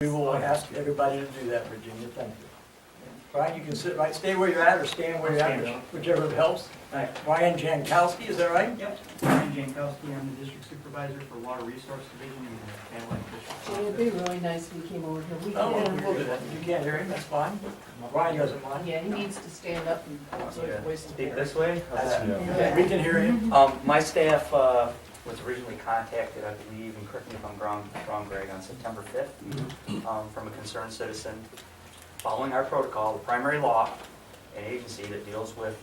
We will ask everybody to do that, Virginia, thank you. Brian, you can sit right, stay where you're at, or stand where you're at, whichever helps. Hi. Brian Jankowski, is that right? Yep. Brian Jankowski, I'm the district supervisor for Water Resource Division in the Cadillac District. It would be really nice if he came over here. We Oh, can, we'll do that. You can't hear him, that's fine. Brian doesn't mind. yeah, he needs to stand up and put his voice Speak in this way? How's that? Okay, we can hear you. My staff was originally contacted, I believe, and correct me if I'm wrong, Greg, on September 5th, from a concerned citizen. Following our protocol, the primary law and agency that deals with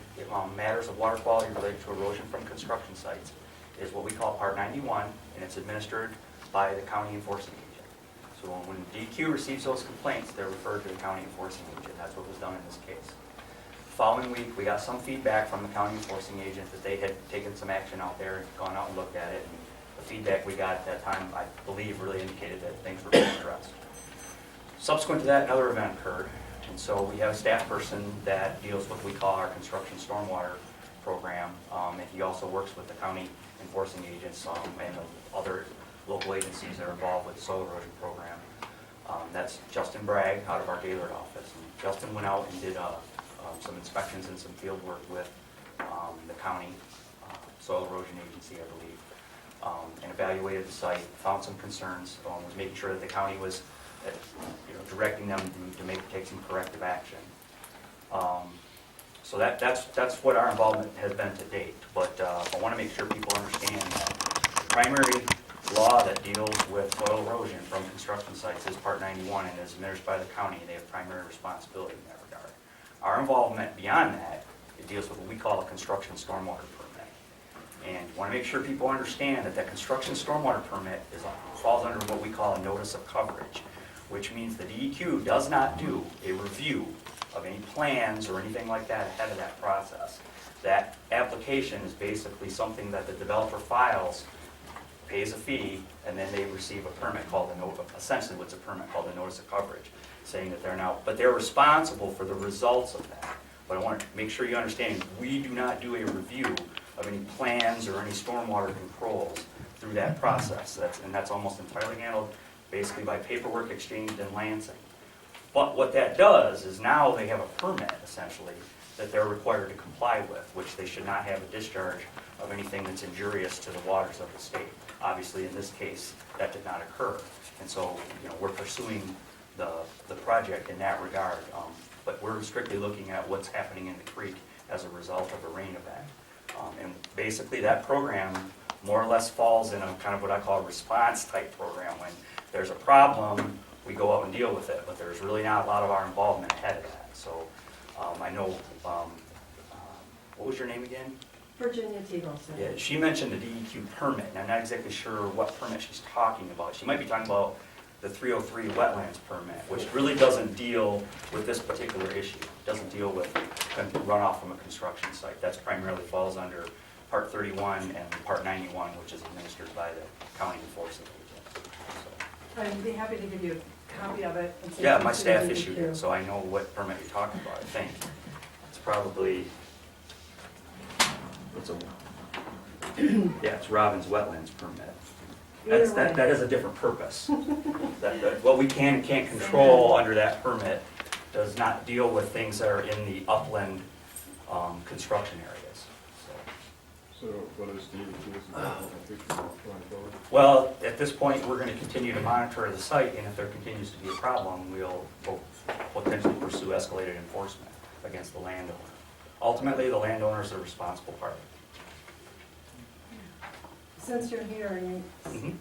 matters of water quality related to erosion from construction sites is what we call Part 91, and it's administered by the county enforcing agent. So when DEQ receives those complaints, they're referred to the county enforcing agent. That's what was done in this case. The following week, we got some feedback from the county enforcing agent that they had taken some action out there and gone out and looked at it. And the feedback we got at that time, I believe, really indicated that things were being addressed. Subsequent to that, another event occurred. And so we have a staff person that deals with what we call our construction stormwater program. And he also works with the county enforcing agents and other local agencies that are involved with the soil erosion program. That's Justin Bragg out of our Gaylord office. And Justin went out and did some inspections and some field work with the county soil erosion agency, I believe, and evaluated the site, found some concerns, was making sure that the county was directing them to take some corrective action. So that's what our involvement has been to date. But I want to make sure people understand that the primary law that deals with soil erosion from construction sites is Part 91 and is administered by the county. They have primary responsibility in that regard. Our involvement beyond that, it deals with what we call a construction stormwater permit. And I want to make sure people understand that that construction stormwater permit falls under what we call a notice of coverage, which means the DEQ does not do a review of any plans or anything like that ahead of that process. That application is basically something that the developer files, pays a fee, and then they receive a permit called essentially what's a permit called a notice of coverage, saying that they're now, but they're responsible for the results of that. But I want to make sure you understand, we do not do a review of any plans or any stormwater controls through that process. That's almost entirely handled basically by paperwork exchanged in Lansing. But what that does is now they have a permit, essentially, that they're required to comply with, which they should not have a discharge of anything that's injurious to the waters of the state. Obviously, in this case, that did not occur. And so, we're pursuing the project in that regard. But we're strictly looking at what's happening in the creek as a result of a rain event. And basically, that program more or less falls in a kind of what I call a response type program. When there's a problem, we go out and deal with it, but there's really not a lot of our involvement ahead of that. So I know, what was your name again? Virginia T-Wilson. Yeah, she mentioned the DEQ permit, and I'm not exactly sure what permit she's talking about. She might be talking about the 303 wetlands permit, which really doesn't deal with this particular issue. It doesn't deal with runoff from a construction site. That's primarily falls under Part 31 and Part 91, which is administered by the county enforcement agent. So. I'd be happy to give you a copy of it. And Yeah, my staff issued it, so I know what permit you're talking about, I think. It's probably, it's Robbins Wetlands permit. That has a different purpose. What we can and can't control under that permit does not deal with things that are in the upland construction areas. So what is DEQ's involvement going forward? Well, at this point, we're going to continue to monitor the site, and if there continues to be a problem, we'll potentially pursue escalated enforcement against the landowner. Ultimately, the landowner is the responsible party. Since you're here and you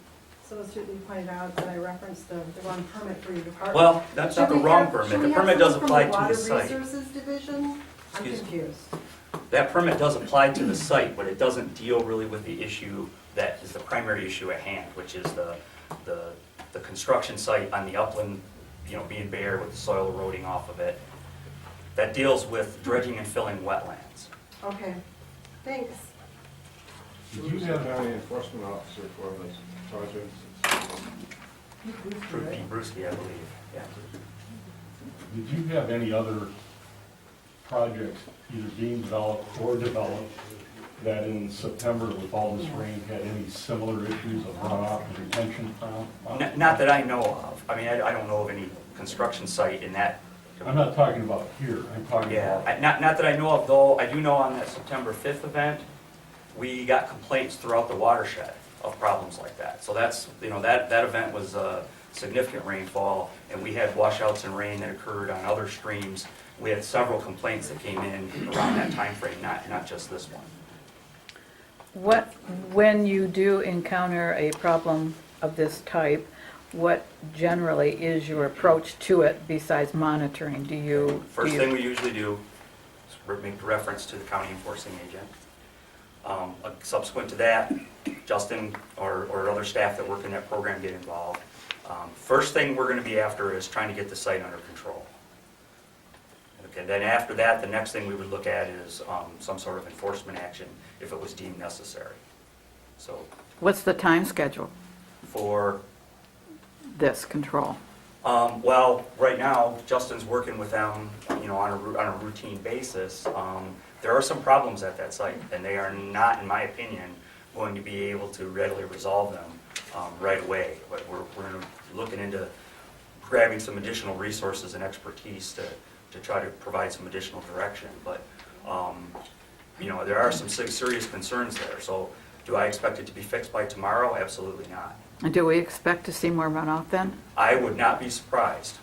so astutely pointed out that I referenced the wrong permit for your department. Well, that's not the wrong permit. The permit does apply to the site. Water Resources Division? I'm Excuse me. confused. That permit does apply to the site, but it doesn't deal really with the issue that is the primary issue at hand, which is the construction site on the upland, being bare with the soil eroding off of it. That deals with dredging and filling wetlands. Okay, thanks. Did you have any enforcement officer for this project? Pete Brewski, I believe. Yeah. Did you have any other projects either being developed or developed that in September with all this rain had any similar issues of runoff and retention pond? Not that I know of. I mean, I don't know of any construction site in that. I'm not talking about here, I'm talking Yeah, about, not that I know of, though. I do know on that September 5th event, we got complaints throughout the watershed of problems like that. So that's, that event was significant rainfall, and we had washouts and rain that occurred on other streams. We had several complaints that came in around that time frame, not just this one. When you do encounter a problem of this type, what generally is your approach to it besides monitoring? First thing we usually do is make reference to the county enforcing agent. Subsequent to that, Justin or other staff that work in that program get involved. First thing we're going to be after is trying to get the site under control. Okay, then after that, the next thing we would look at is some sort of enforcement action if it was deemed necessary. So What's the time schedule, for, this control? well, right now, Justin's working with them, on a routine basis. There are some problems at that site, and they are not, in my opinion, going to be able to readily resolve them right away. But we're looking into grabbing some additional resources and expertise to try to provide some additional direction. But, there are some serious concerns there. So do I expect it to be fixed by tomorrow? Absolutely not. And do we expect to see more runoff then? I would not be surprised.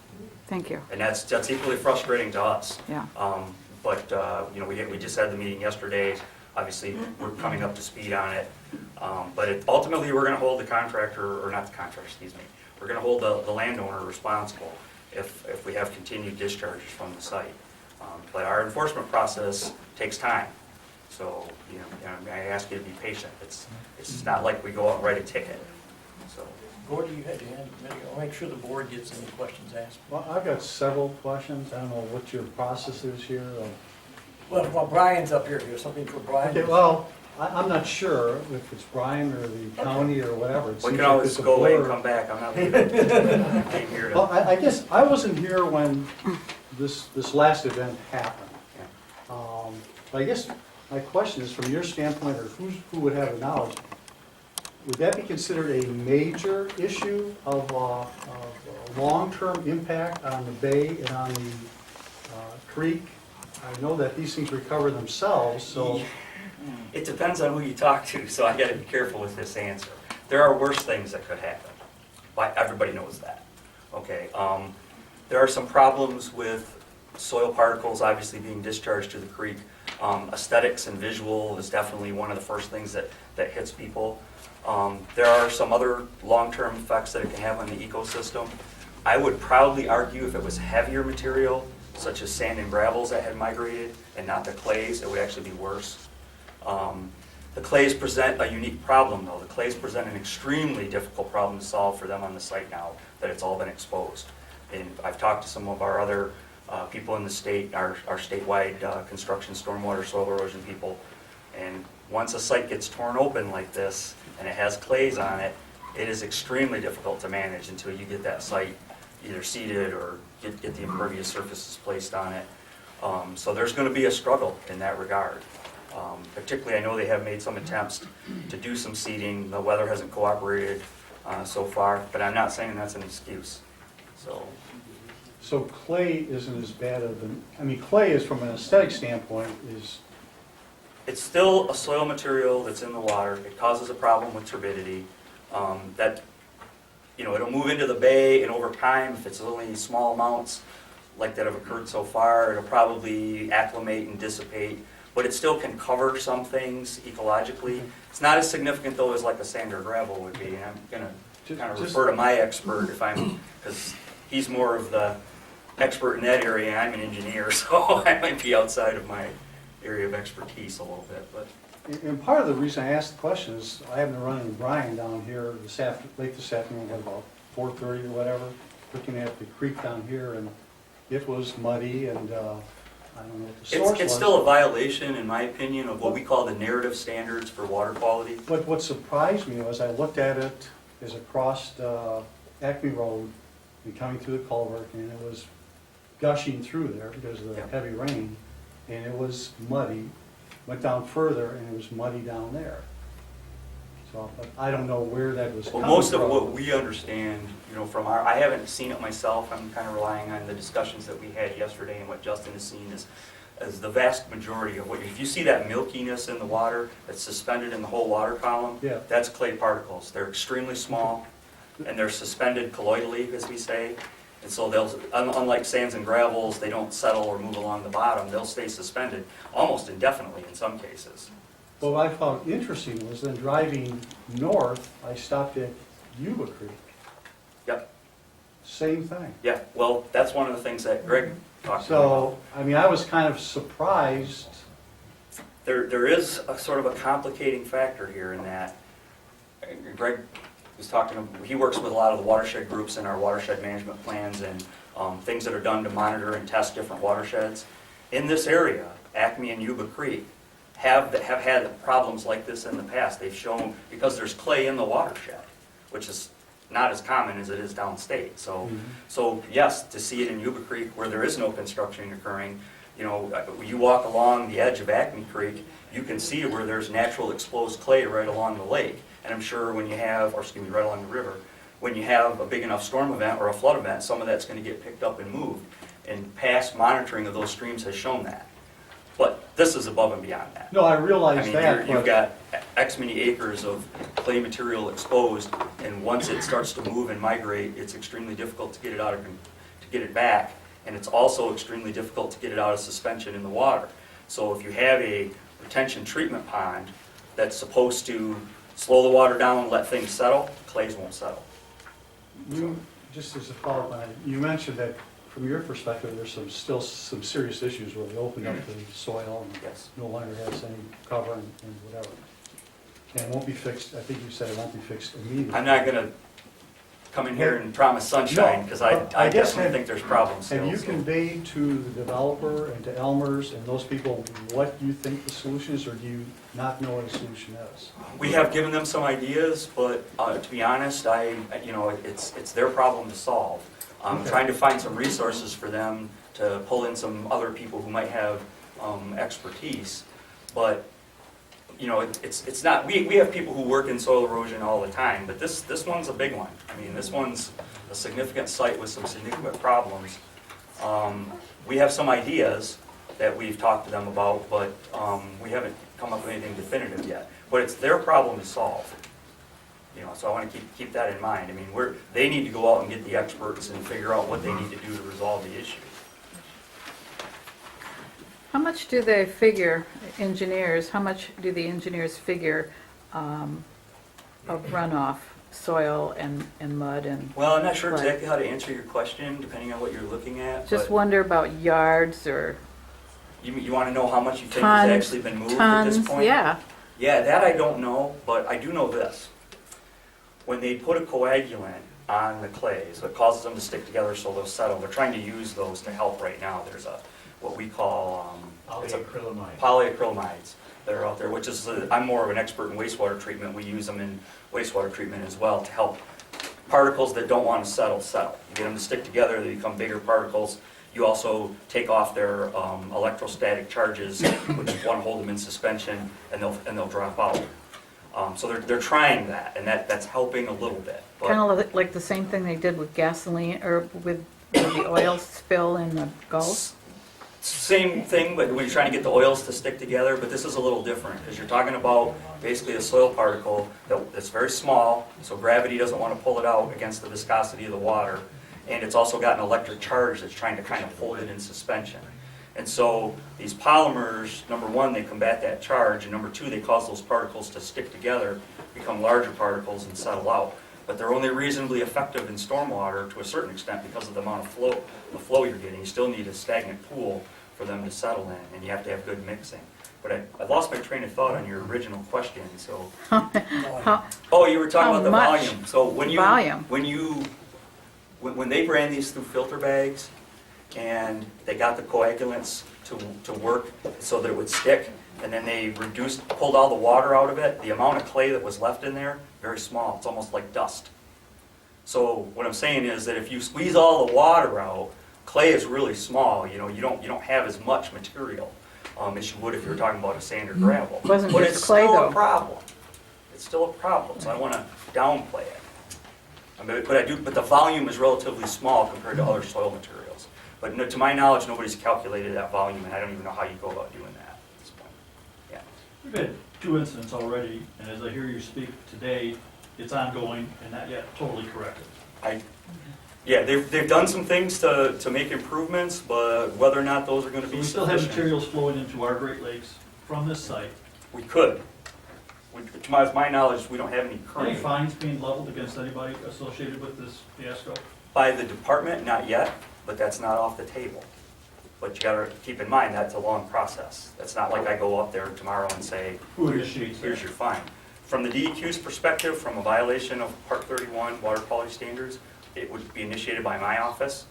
Thank you. And that's equally frustrating to us. Yeah. But, we just had the meeting yesterday. Obviously, we're coming up to speed on it. But ultimately, we're going to hold the contractor, or not the contractor, excuse me. We're going to hold the landowner responsible if we have continued discharges from the site. But our enforcement process takes time. So, I ask you to be patient. It's not like we go out and write a ticket. So, Gordy, you had your hand up a minute ago. I'll make sure the board gets any questions asked. Well, I've got several questions. I don't know what your process is here. Well, while Brian's up here, there's something for Brian. Okay, well, I'm not sure if it's Brian or the county or whatever. It we seems can like always it's a go away and blur. come back. I'm not leaving. I came here Well, to, I guess I wasn't here when this last event happened. But I guess my question is, from your standpoint, or who would have the knowledge, would that be considered a major issue of long-term impact on the bay and on the creek? I know that these things recover themselves, so. it depends on who you talk to, so I got to be careful with this answer. There are worse things that could happen. Everybody knows that. Okay. There are some problems with soil particles obviously being discharged to the creek. Aesthetics and visual is definitely one of the first things that hits people. There are some other long-term effects that it can have on the ecosystem. I would proudly argue if it was heavier material, such as sand and gravels that had migrated, and not the clays, it would actually be worse. The clays present a unique problem, though. The clays present an extremely difficult problem to solve for them on the site now that it's all been exposed. And I've talked to some of our other people in the state, our statewide construction, stormwater, soil erosion people, and once a site gets torn open like this and it has clays on it, it is extremely difficult to manage until you get that site either seeded or get the impervious surfaces placed on it. So there's going to be a struggle in that regard. Particularly, I know they have made some attempts to do some seeding. The weather hasn't cooperated so far, but I'm not saying that's an excuse. So clay isn't as bad of an, I mean, clay is, from an aesthetic standpoint, is, It's still a soil material that's in the water. It causes a problem with turbidity. It'll move into the bay, and over time, if it's only small amounts like that have occurred so far, it'll probably acclimate and dissipate, but it still can cover some things ecologically. It's not as significant, though, as like a sand or gravel would be, and I'm going to kind of refer to my expert because he's more of the expert in that area, and I'm an engineer, so I might be outside of my area of expertise a little bit, but. and part of the reason I asked the question is, I happened to run into Brian down here late this afternoon, at about 4:30 or whatever, looking at the creek down here, and it was muddy, and I don't know what the source was. It's still a violation, in my opinion, of what we call the narrative standards for water quality. What surprised me was I looked at it as I crossed Acme Road and coming through the culvert, and it was gushing through there because of the Yeah. heavy rain, and it was muddy. went down further and it was muddy down there. So, but I don't know where that was Well, coming most of from. what we understand, from I haven't seen it myself, I'm kind of relying on the discussions that we had yesterday and what Justin has seen is the vast majority of if you see that milkiness in the water that's suspended in the whole water column, Yeah. that's clay particles. They're extremely small, and they're suspended colloidally, as we say. And so unlike sands and gravels, they don't settle or move along the bottom. They'll stay suspended almost indefinitely in some cases. But what I found interesting was then driving north, I stopped at Yuba Creek. Yep. Same thing. Yeah, well, that's one of the things that Greg talked about. So, I mean, I was kind of surprised. There is a sort of a complicating factor here in that Greg was talking, he works with a lot of the watershed groups in our watershed management plans and things that are done to monitor and test different watersheds. In this area, Acme and Yuba Creek have had problems like this in the past. They've shown, because there's clay in the watershed, which is not as common as it is downstate. So yes, to see it in Yuba Creek where there is no construction occurring, you walk along the edge of Acme Creek, you can see where there's natural exposed clay right along the lake. And I'm sure when you have, right along the river, when you have a big enough storm event or a flood event, some of that's going to get picked up and moved. And past monitoring of those streams has shown that. But this is above and beyond that. No, I realize I mean, that, you've but got X many acres of clay material exposed, and once it starts to move and migrate, it's extremely difficult to get it to get it back, and it's also extremely difficult to get it out of suspension in the water. So if you have a retention treatment pond that's supposed to slow the water down and let things settle, clays won't settle. just as a follow-up on it, you mentioned that from your perspective, there's still some serious issues where they opened up the soil and Yes. no longer has any cover and whatever. And it won't be fixed, I think you said it won't be fixed immediately. I'm not gonna come in here and promise sunshine, because I I guess definitely think there's problems still. Have you so. conveyed to the developer and to Elmer's and those people what you think the solution is, or do you not know what the solution is? We have given them some ideas, but to be honest, it's their problem to solve. I'm Okay. trying to find some resources for them to pull in some other people who might have expertise, but it's not. We have people who work in soil erosion all the time, but this one's a big one. I mean, this one's a significant site with some significant problems. We have some ideas that we've talked to them about, but we haven't come up with anything definitive yet. But it's their problem to solve. So I want to keep that in mind. I mean, they need to go out and get the experts and figure out what they need to do to resolve the issue. How much do they figure, engineers, how much do the engineers figure of runoff, soil and mud and? Well, I'm not sure Right. exactly how to answer your question, depending on what you're looking at. Just but wonder about yards or you want to know how much you think tons, has actually been moved at this point? yeah. Yeah, that I don't know, but I do know this. When they put a coagulant on the clays, it causes them to stick together so they'll settle. They're trying to use those to help right now. There's what we call polyacrylamides that are out there, which is, I'm more of an expert in wastewater treatment. We use them in wastewater treatment as well to help particles that don't want to settle. You get them to stick together, they become bigger particles. You also take off their electrostatic charges, which want to hold them in suspension, and they'll drop out. So they're trying that, and that's helping a little bit. But Kind of like the same thing they did with gasoline, or with the oil spill in the Gulf? same thing, but when you're trying to get the oils to stick together, but this is a little different, because you're talking about basically a soil particle that's very small, so gravity doesn't want to pull it out against the viscosity of the water, and it's also got an electric charge that's trying to kind of hold it in suspension. And so these polymers, number one, they combat that charge, and number two, they cause those particles to stick together, become larger particles, and settle out. But they're only reasonably effective in stormwater to a certain extent because of the amount of flow you're getting. You still need a stagnant pool for them to settle in, and you have to have good mixing. But I lost my train of thought on your original question, so. Oh, you were talking How about the much volume. So volume? when they ran these through filter bags, and they got the coagulants to work so that it would stick, and then they pulled all the water out of it, the amount of clay that was left in there, very small. It's almost like dust. So what I'm saying is that if you squeeze all the water out, clay is really small. You don't have as much material. as you would if you were talking about a sand or gravel. Wasn't But just it's clay, still though. a problem. It's still a problem, so I don't want to downplay it. I mean, but the volume is relatively small compared to other soil materials. But no, to my knowledge, nobody's calculated that volume, and I don't even know how you go about doing that at this point. Yeah. We've had 2 incidents already, and as I hear you speak today, it's ongoing and not yet totally corrected. Yeah, they've done some things to make improvements, but whether or not those are going to So be we still have sufficient, materials flowing into our Great Lakes from this site. we could. To my knowledge, we don't have any Any current. fines being leveled against anybody associated with this fiasco? By the department, not yet, but that's not off the table. But you gotta keep in mind, that's a long process. That's not like I go up there tomorrow and say, Who initiates here's that? your fine. From the DEQ's perspective, from a violation of Part 31 water quality standards, it would be initiated by my office,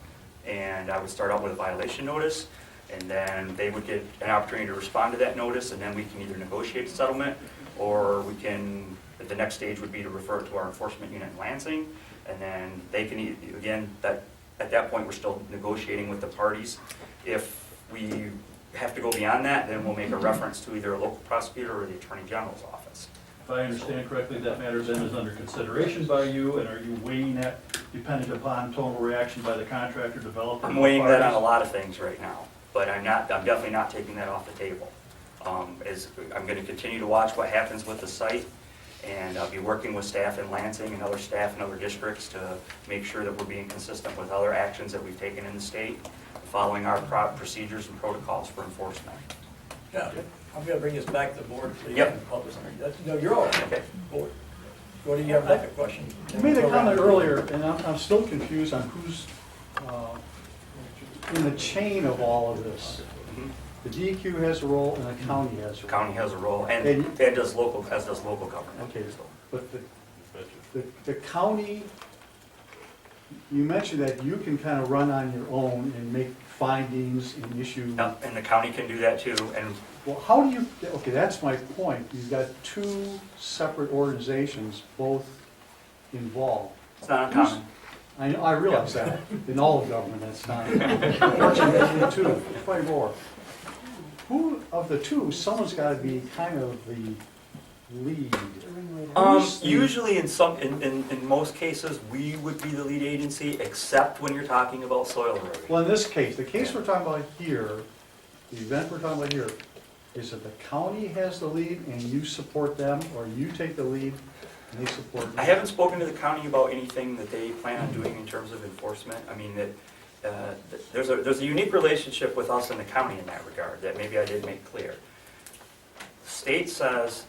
and I would start out with a violation notice, and then they would get an opportunity to respond to that notice, and then we can either negotiate a settlement, or we can, the next stage would be to refer it to our enforcement unit in Lansing, and then they can, again, at that point, we're still negotiating with the parties. If we have to go beyond that, then we'll make a reference to either a local prosecutor or the Attorney General's office. If I understand correctly, that matter then is under consideration by you, and are you weighing that dependent upon total reaction by the contractor, developer? I'm weighing that on a parties? lot of things right now, but I'm definitely not taking that off the table. I'm going to continue to watch what happens with the site, and I'll be working with staff in Lansing and other staff in other districts to make sure that we're being consistent with other actions that we've taken in the state, following our procedures and protocols for enforcement. Yeah, I'm gonna bring this back to the board, please. Yep. and publish it. No, you're all right. Okay. Board. Gordy, you have another question? You made a comment earlier, and I'm still confused on who's in the chain of all of this. Mhm. The DEQ has a role and the county has a The role. county has a role, and And- as does local government. Okay, So, but the county, you mentioned that you can kind of run on your own and make findings and issue. yep, and the county can do that too, and Well, how do you, okay, that's my point. You've got 2 separate organizations, both involved. it's not uncommon. I realize that. In all of government, that's not. Unfortunately, 2, quite more. Who of the 2, someone's got to be kind of the lead. Who's the- Usually in most cases, we would be the lead agency, except when you're talking about soil erosion. Well, in this case, the case we're talking about here, the event we're talking about here, is that the county has the lead and you support them, or you take the lead and they support you? I haven't spoken to the county about anything that they plan on doing in terms of enforcement. I mean, there's a unique relationship with us and the county in that regard, that maybe I did make clear. The state says,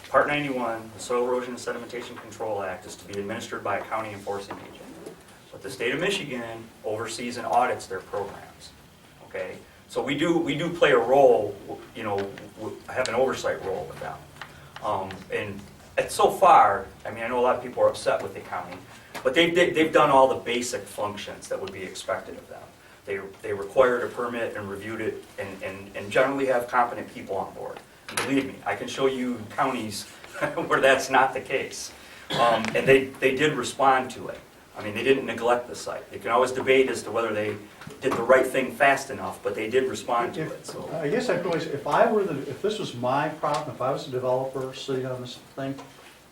Part 91, the Soil Erosion and Sedimentation Control Act, is to be administered by a county enforcing agent. But the state of Michigan oversees and audits their programs, okay? So we do play a role, you know, have an oversight role with them. And so far, I mean, I know a lot of people are upset with the county, but they've done all the basic functions that would be expected of them. They required a permit and reviewed it, and generally have competent people on board. And believe me, I can show you counties where that's not the case. And they did respond to it. I mean, they didn't neglect the site. They can always debate as to whether they did the right thing fast enough, but they did respond to it, so. I guess I feel like if this was my problem, if I was a developer sitting on this thing,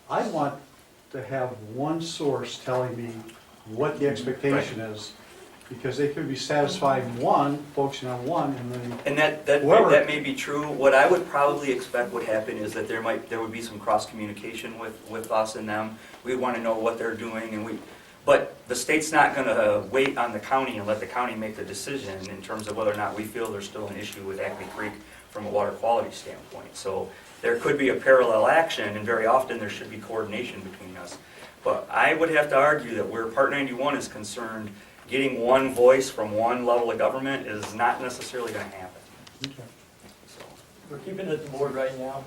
I'd want to have one source telling me what the expectation is, because they could be satisfying one, focusing on one, and then. And that may be true. What I would probably expect would happen is that there would be some cross-communication with us and them. We'd want to know what they're doing, but the state's not going to wait on the county and let the county make the decision in terms of whether or not we feel there's still an issue with Acme Creek from a water quality standpoint. So there could be a parallel action, and very often there should be coordination between us. But I would have to argue that where Part 91 is concerned, getting one voice from one level of government is not necessarily going to happen. Okay. So, We're keeping it at the board right now.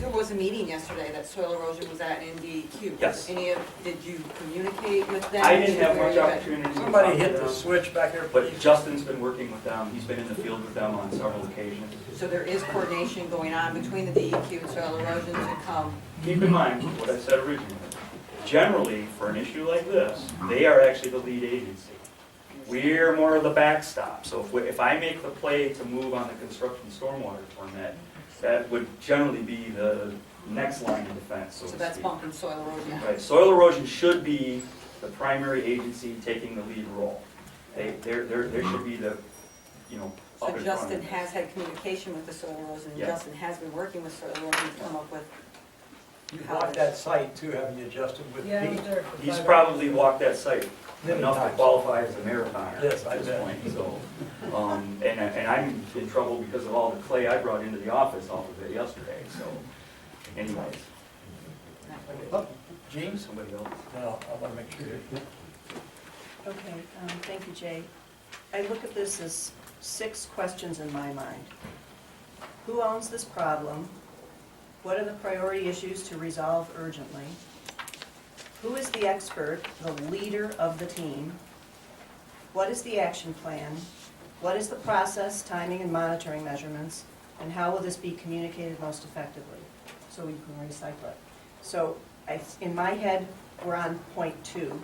There was a meeting yesterday that soil erosion was at in DEQ. Yes. Did you communicate with them? I didn't have Where much you at? opportunity. to Somebody talk to hit the them, switch back here, But please. Justin's been working with them. He's been in the field with them on several occasions. So there is coordination going on between the DEQ and soil erosion to come. Keep in mind what I said originally. Generally, for an issue like this, they are actually the lead agency. We're more of the backstop. So if I make the play to move on the construction stormwater permit, that would generally be the next line of defense, so So to that's speak. bumping soil erosion. Right, soil erosion should be the primary agency taking the lead role. There should be the, you know, So up in front. Justin has had communication with the soil erosion, and Yeah. Justin has been working with soil erosion to come up with. You walked that site too, haven't you, Justin, with Yeah, I was Pete? there for He's 5 probably walked that site Many enough to times. qualify as a marathoner Yes, I at this bet. point, so. And I'm in trouble because of all the clay I brought into the office off of it yesterday, so anyways. Oh, Gene? Somebody else? No, I want to make sure. Okay, thank you, Jay. I look at this as 6 questions in my mind. Who owns this problem? What are the priority issues to resolve urgently? Who is the expert, the leader of the team? What is the action plan? What is the process, timing, and monitoring measurements? And how will this be communicated most effectively? So we can recycle it. So in my head, we're on point 2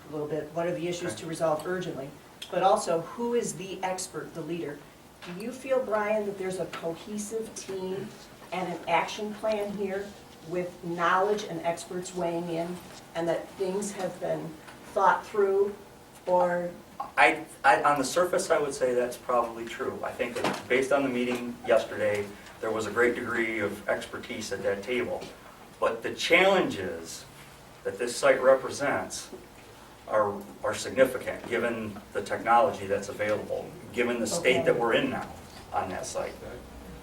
a little bit. What are the issues to resolve urgently? But also, who is the expert, the leader? Do you feel, Brian, that there's a cohesive team and an action plan here with knowledge and experts weighing in, and that things have been thought through, or? On the surface, I would say that's probably true. I think that based on the meeting yesterday, there was a great degree of expertise at that table. But the challenges that this site represents are significant, given the technology that's available, given the state Okay. that we're in now on that site.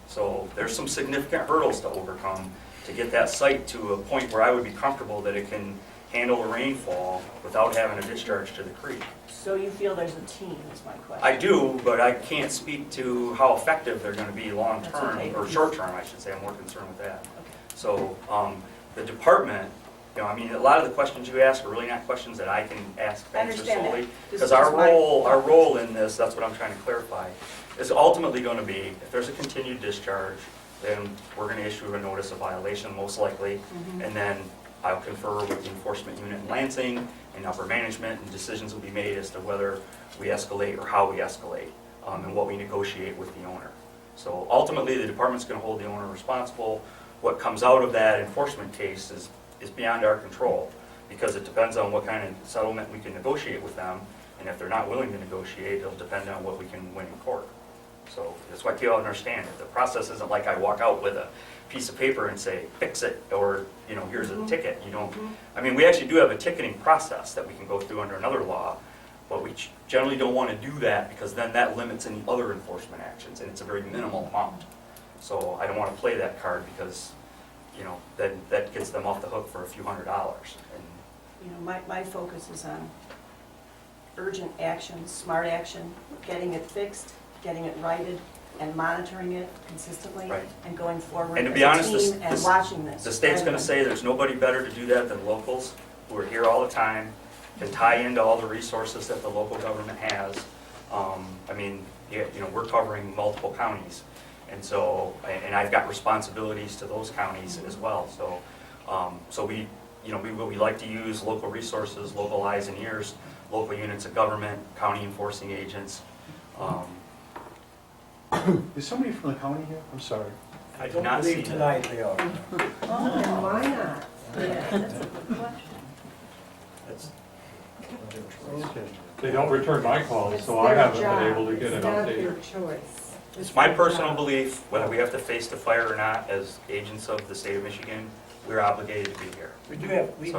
So there's some significant hurdles to overcome to get that site to a point where I would be comfortable that it can handle a rainfall without having a discharge to the creek. So you feel there's a team, is my question. I do, but I can't speak to how effective they're gonna be long-term, That's okay. or short-term, I should say. I'm more concerned with that. Okay. So, the department, you know, I mean, a lot of the questions you ask are really not questions that I can ask I answers understand that. solely. This Because is our my role in this, that's what I'm trying to clarify, is ultimately gonna be, if there's a continued discharge, then we're gonna issue a notice of violation, most likely. Mhm. And then I'll confer with the enforcement unit in Lansing and upper management, and decisions will be made as to whether we escalate or how we escalate, and what we negotiate with the owner. So ultimately, the department's gonna hold the owner responsible. What comes out of that enforcement case is beyond our control, because it depends on what kind of settlement we can negotiate with them, and if they're not willing to negotiate, it'll depend on what we can win in court. So that's why people understand it. The process isn't like I walk out with a piece of paper and say, fix it, or, you know, here's a ticket. You don't, I mean, we actually do have a ticketing process that we can go through under another law, but we generally don't want to do that, because then that limits any other enforcement actions, and it's a very minimal amount. So I don't want to play that card, because, you know, then that gets them off the hook for a few $100s. And You know, my focus is on urgent action, smart action, getting it fixed, getting it righted, and monitoring it consistently, Right. and going forward And to as be a honest, team and watching this. the state's going to say there's nobody better to do that than locals, who are here all the time, can tie into all the resources that the local government has. I mean, you know, we're covering multiple counties, and so, and I've got responsibilities to those counties as well. So, so we, you know, we like to use local resources, local eyes and ears, local units of government, county enforcing agents. Is somebody from the county here? I'm sorry. I do Don't not see believe that. tonight they are. Oh, then why not? Yeah, that's a good question. That's- Okay. They don't return my calls, It's so I their haven't job. been able to get an It's not update. their choice. It's my their personal job. belief, whether we have to face the fire or not, as agents of the state of Michigan, we're obligated to be here. We do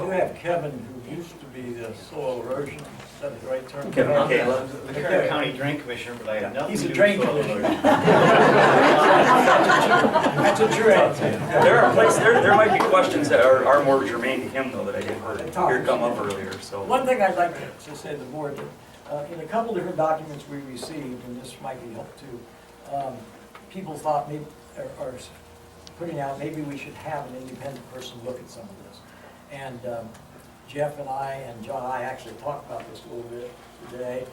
have Kevin, who used to be the soil erosion, is that the right term? Kevin, okay. The current county drain commissioner, but I have nothing He's to a do drain with soil commissioner. erosion. That's a true answer. There might be questions that are more germane to him, though, that I didn't hear come up earlier, so. One thing I'd like to say to the board, that in a couple different documents we received, and this might be helpful too, people thought maybe, or putting out, maybe we should have an independent person look at some of this. And Jeff and I and John and I actually talked about this a little bit today,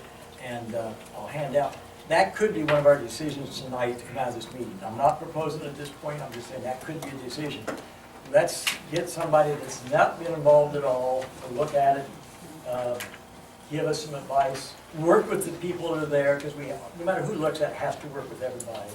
and I'll hand out. That could be one of our decisions tonight to come out of this meeting. I'm not proposing at this point, I'm just saying that could be a decision. Let's get somebody that's not been involved at all to look at it, give us some advice, work with the people that are there, because we, no matter who looks at it, has to work with everybody.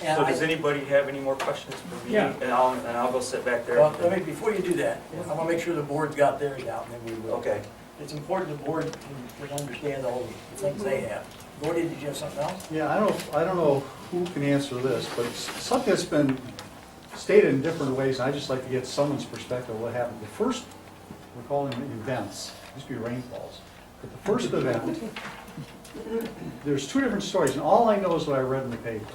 And So I- does anybody have any more questions for me? Yeah. And I'll go sit back there. Well, let me, before you do that, I want to make sure the board's got theirs out, and then we will. Okay. It's important the board can understand all the things they have. Gordy, did you have something else? Yeah, I don't know who can answer this, but it's something that's been stated in different ways, and I'd just like to get someone's perspective of what happened. The first, we're calling them events, used to be rainfalls, but the first event, there's two different stories, and all I know is what I read in the paper.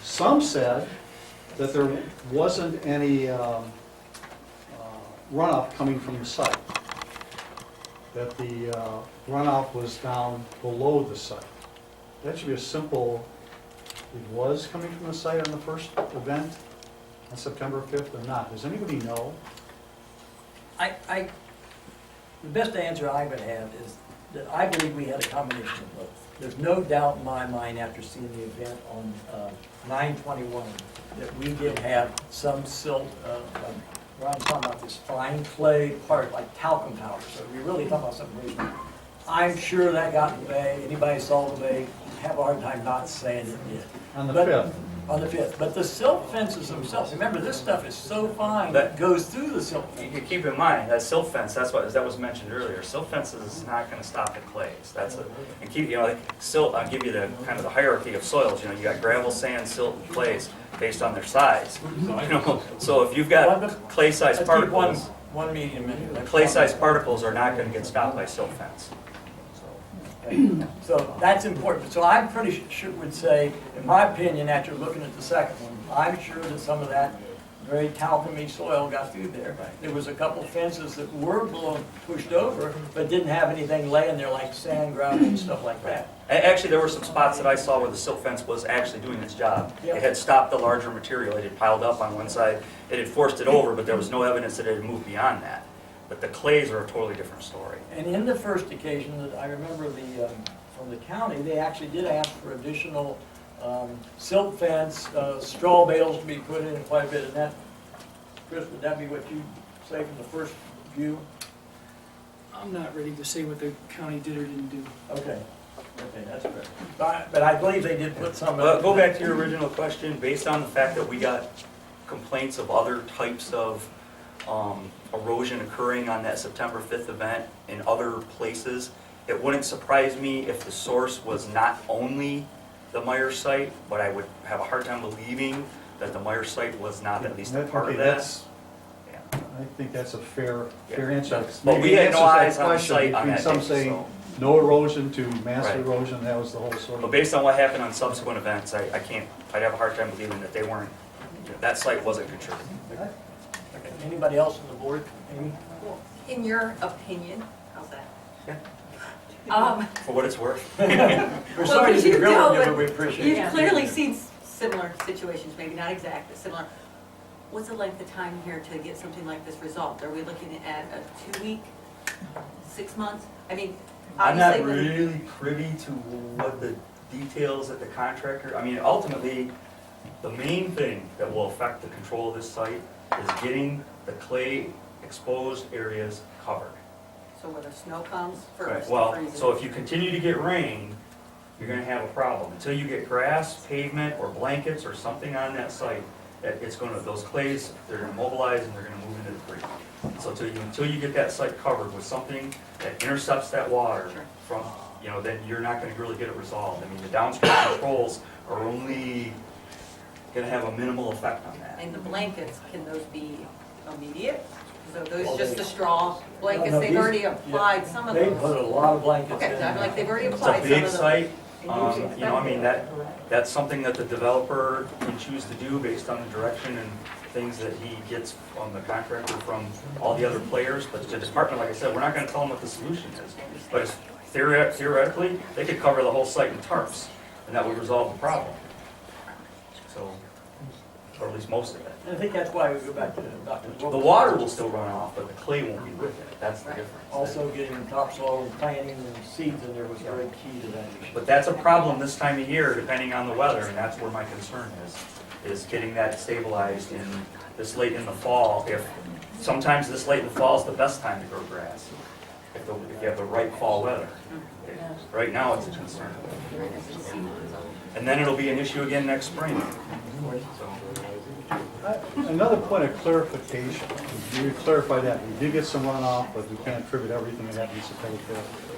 Some said that there wasn't any runoff coming from the site, that the runoff was down below the site. That should be a simple, it was coming from the site on the first event on September 5th or not. Does anybody know? The best answer I would have is that I believe we had a combination of both. There's no doubt in my mind after seeing the event on 9/21 that we did have some silt, Ron's talking about this fine clay part like talcum powder, so we're really talking about something reasonable. I'm sure that got in the bay. Anybody saw the bay, have a hard time not saying it did. On the But- 5th? On the 5th. But the silt fences themselves, remember, this stuff is so fine that goes through the silt fence. You keep in mind, that silt fence, that was mentioned earlier, silt fence is not gonna stop at clays. And keep, like silt, I'll give you the, kind of the hierarchy of soils, you got gravel, sand, silt, and clays based on their size. So if you've got clay-sized Let's keep particles, one medium in here. clay-sized particles are not gonna get stopped by silt fence. So that's important. So I'm pretty sure, would say, in my opinion, after looking at the second one, I'm sure that some of that very talcumy soil got through there. There was a couple fences that were pushed over, but didn't have anything laying there like sand, gravel, and stuff like that. Actually, there were some spots that I saw where the silt fence was actually doing its job. Yeah. It had stopped the larger material, it had piled up on one side, it had forced it over, but there was no evidence that it had moved beyond that. But the clays are a totally different story. And in the first occasion that I remember from the county, they actually did ask for additional silt fence, straw bales to be put in quite a bit. And that, Chris, would that be what you say from the first view? I'm not ready to say what the county did or didn't do. Okay, that's fair. But I believe they did put some. But go back to your original question, based on the fact that we got complaints of other types of erosion occurring on that September 5th event in other places, it wouldn't surprise me if the source was not only the Myers site, but I would have a hard time believing that the Myers site was not at least a part Okay, of that. that's- Yeah. I think that's a fair Yeah. answer. But we Maybe had answers no that eyes on the question site on between that some day, saying so. no erosion to massive Right. erosion, that was the whole story. But based on what happened on subsequent events, I'd have a hard time believing that they weren't, that site wasn't contributing. Okay. Anybody else on the board? Amy? Well, in your opinion, how's that? Yeah. Um, For what it's worth. We're Well, sorry to but be you grilling know, you, but but we appreciate it. You've clearly seen similar situations, maybe not exact, but similar. What's the length of time here to get something like this resolved? Are we looking at a 2-week, 6 months? I mean, I'm not obviously, really privy to what the details that the contractor, I mean, ultimately, the main thing that will affect the control of this site is getting the clay exposed areas covered. so whether snow comes first, Well, freezes. so if you continue to get rain, you're gonna have a problem. Until you get grass, pavement, or blankets, or something on that site, those clays, they're gonna mobilize and they're gonna move into the creek. So until you get that site covered with something that intercepts that water from, then you're not gonna really get it resolved. I mean, the downstream controls are only gonna have a minimal effect on that. And the blankets, can those be immediate? So Well, those just they- the straw blankets, No, they've these- already applied some of They those. put a lot of blankets in. Okay, I'm like, they've already It's a applied some big of those. site, I mean, that's something that the developer can choose to do based on the direction and things that he gets from the contractor, from all the other players. But the department, like I said, we're not gonna tell them what the solution is. But theoretically, they could cover the whole site in tarps, and that would resolve the problem. So, or at least most of it. I think that's why we go back to Dr. The water will still run off, but the clay won't be with it. That's the difference. Also getting topsoil and planting and seeds in there was very key to that issue. But that's a problem this time of year, depending on the weather, and that's where my concern is. is getting that stabilized in this late in the fall. Sometimes this late in the fall is the best time to grow grass, if you have the right fall weather. Right now, it's a concern. And then it'll be an issue again next spring. Another point of clarification, you clarified that, we did get some runoff, but we can't attribute everything that happened in September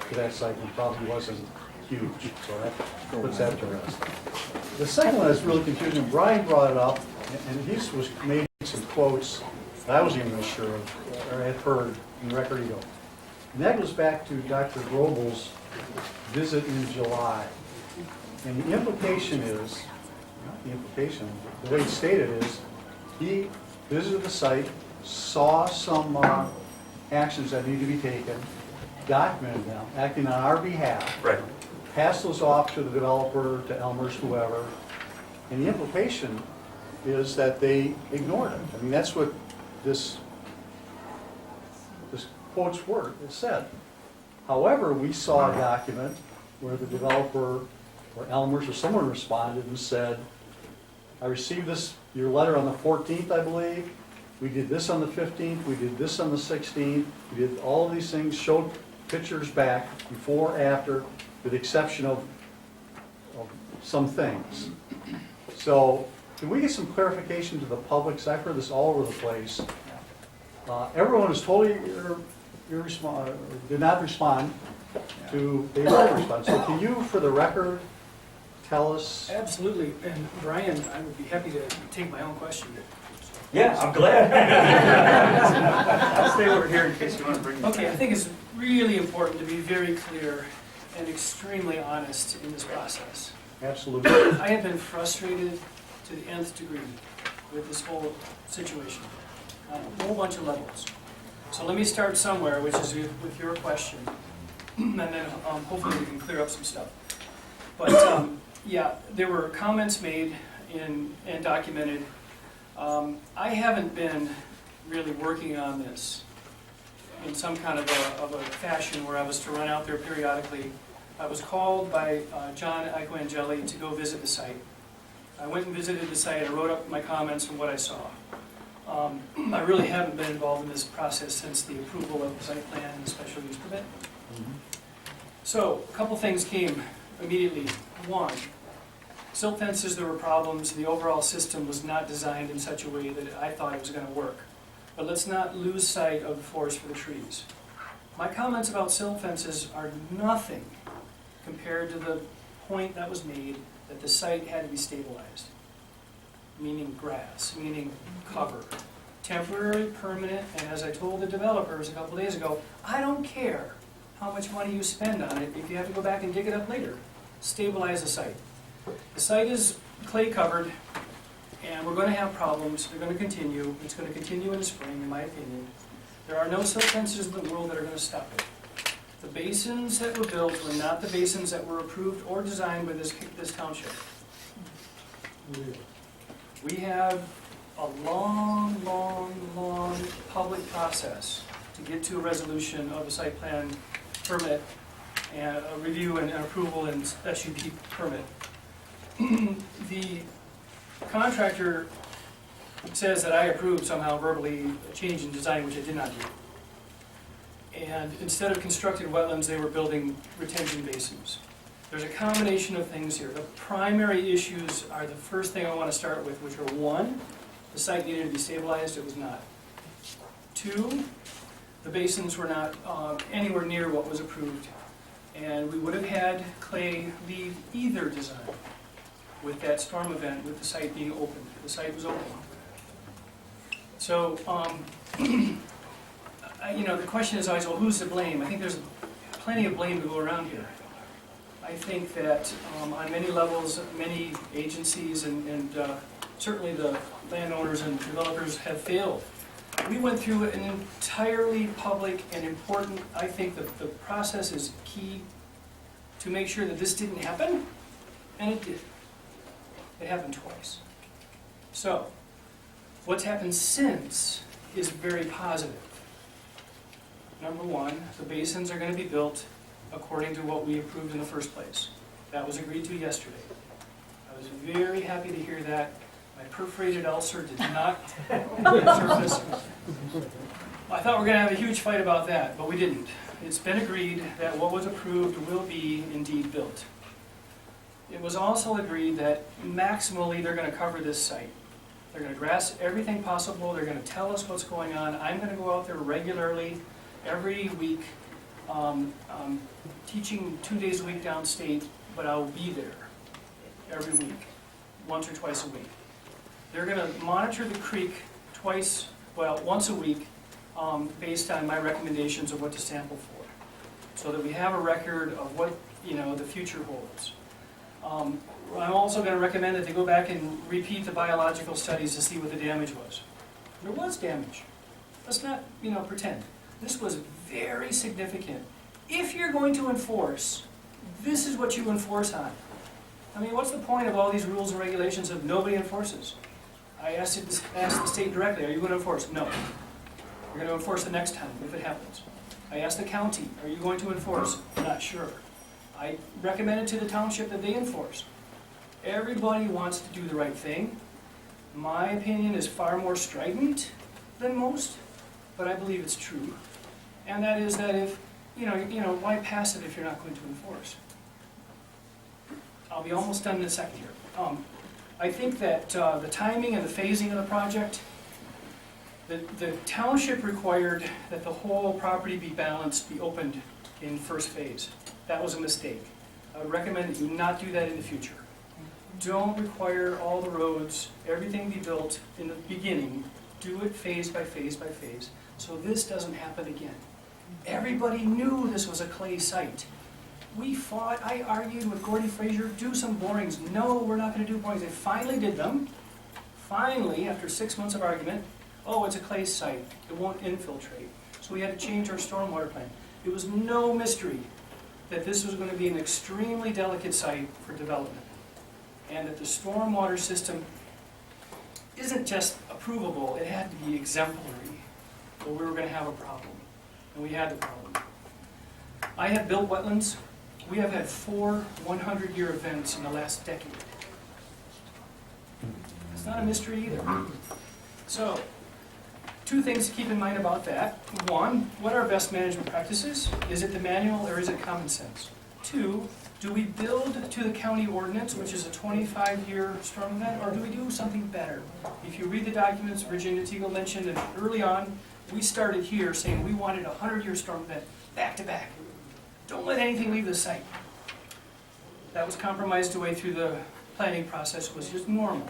to that site, and probably wasn't huge, so that puts that to rest. The second one is really confusing. Brian brought it up, and he was made some quotes that I wasn't even sure of, or had heard in the record ago. And that goes back to Dr. Grobel's visit in July. And the implication is, not the implication, the way it's stated is, he visited the site, saw some actions that need to be taken, documented them, acting on our behalf. Right. Passed those off to the developer, to Elmer's, whoever. And the implication is that they ignored it. I mean, that's what this quote's word, it said. However, we saw a document where the developer or Elmer's or someone responded and said, I received your letter on the 14th, I believe. We did this on the 15th, we did this on the 16th, we did all of these things, showed pictures back, before, after, with the exception of some things. So, can we get some clarification to the public, because I've heard this all over the place. Everyone is totally did not respond to, they did not respond. So can you, for the record, tell us? Absolutely, and Brian, I would be happy to take my own question. Yeah, I'm glad. I'll stay over here in case you want to bring me Okay, I back. think it's really important to be very clear and extremely honest in this process. Absolutely. I have been frustrated to the nth degree with this whole situation on a whole bunch of levels. So let me start somewhere, which is with your question, and then hopefully we can clear up some stuff. But yeah, there were comments made and documented. I haven't been really working on this in some kind of a fashion where I was to run out there periodically. I was called by John Icoangeli to go visit the site. I went and visited the site. I wrote up my comments from what I saw. I really haven't been involved in this process since the approval of the site plan and the special use permit. So, a couple things came immediately. One, silt fences, there were problems. The overall system was not designed in such a way that I thought it was going to work. But let's not lose sight of the forest for the trees. My comments about silt fences are nothing compared to the point that was made that the site had to be stabilized. Meaning grass, meaning cover. Temporary, permanent, and as I told the developers a couple days ago, I don't care how much money you spend on it if you have to go back and dig it up later. Stabilize the site. The site is clay covered, and we're going to have problems. They're going to continue. It's going to continue in the spring, in my opinion. There are no silt fences in the world that are going to stop it. The basins that were built were not the basins that were approved or designed by this township. We have a long public process to get to a resolution of a site plan permit and a review and approval and SUP permit. The contractor says that I approved somehow verbally a change in design, which I did not do. And instead of constructed wetlands, they were building retention basins. There's a combination of things here. The primary issues are the first thing I want to start with, which are one, the site needed to be stabilized, it was not. Two, the basins were not anywhere near what was approved. And we would have had clay leave either design with that storm event, with the site being open. The site was open. So, the question is always, well, who's to blame? I think there's plenty of blame to go around here. I think that on many levels, many agencies and certainly the landowners and developers have failed. We went through an entirely public and important, I think the process is key to make sure that this didn't happen, and it did. It happened twice. So, what's happened since is very positive. Number one, the basins are going to be built according to what we approved in the first place. That was agreed to yesterday. I was very happy to hear that. My perforated ulcer did not surface. I thought we were going to have a huge fight about that, but we didn't. It's been agreed that what was approved will be indeed built. It was also agreed that maximally they're going to cover this site. They're going to grass everything possible. They're going to tell us what's going on. I'm going to go out there regularly, every week, teaching 2 days a week downstate, but I'll be there every week, once or twice a week. They're going to monitor the creek once a week, based on my recommendations of what to sample for, so that we have a record of what the future holds. I'm also going to recommend that they go back and repeat the biological studies to see what the damage was. There was damage. Let's not pretend. This was very significant. If you're going to enforce, this is what you enforce on. I mean, what's the point of all these rules and regulations if nobody enforces? I asked the state directly, are you going to enforce? No. We're going to enforce the next time if it happens. I asked the county, are you going to enforce? Not sure. I recommended to the township that they enforce. Everybody wants to do the right thing. My opinion is far more strident than most, but I believe it's true. And that is that if, why pass it if you're not going to enforce? I'll be almost done in a second here. I think that the timing and the phasing of the project, the township required that the whole property be balanced, be opened in first phase. That was a mistake. I would recommend that you not do that in the future. Don't require all the roads, everything be built in the beginning. Do it phase by phase by phase, so this doesn't happen again. Everybody knew this was a clay site. We fought, I argued with Gordy Frazier, do some borings. No, we're not going to do borings. They finally did them. Finally, after 6 months of argument, oh, it's a clay site. It won't infiltrate. So we had to change our stormwater plan. It was no mystery that this was going to be an extremely delicate site for development, and that the stormwater system isn't just approvable, it had to be exemplary, or we were going to have a problem. And we had the problem. I have built wetlands. We have had 4 100-year events in the last decade. It's not a mystery either. So, 2 things to keep in mind about that. 1, what are best management practices? Is it the manual or is it common sense? 2, do we build to the county ordinance, which is a 25-year storm event, or do we do something better? If you read the documents Virginia Teagle mentioned, and early on, we started here saying we wanted a 100-year storm event, back to back. Don't let anything leave the site. That was compromised away through the planning process, was just normal.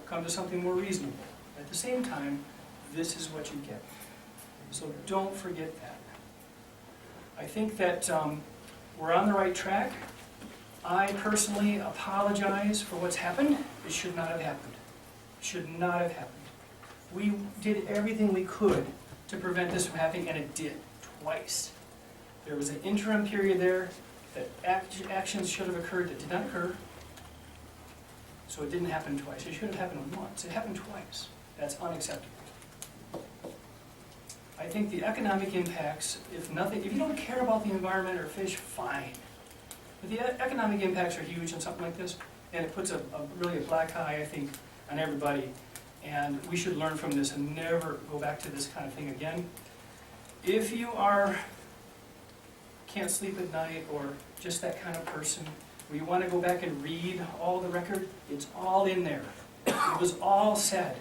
Come to something more reasonable. At the same time, this is what you get. So don't forget that. I think that we're on the right track. I personally apologize for what's happened. It should not have happened. It should not have happened. We did everything we could to prevent this from happening, and it did, twice. There was an interim period there that actions should have occurred that did not occur. So it didn't happen twice. It should have happened once. It happened twice. That's unacceptable. I think the economic impacts, if you don't care about the environment or fish, fine. But the economic impacts are huge on something like this, and it puts really a black eye, I think, on everybody. And we should learn from this and never go back to this kind of thing again. If you can't sleep at night, or just that kind of person, where you want to go back and read all the record, it's all in there. It was all said.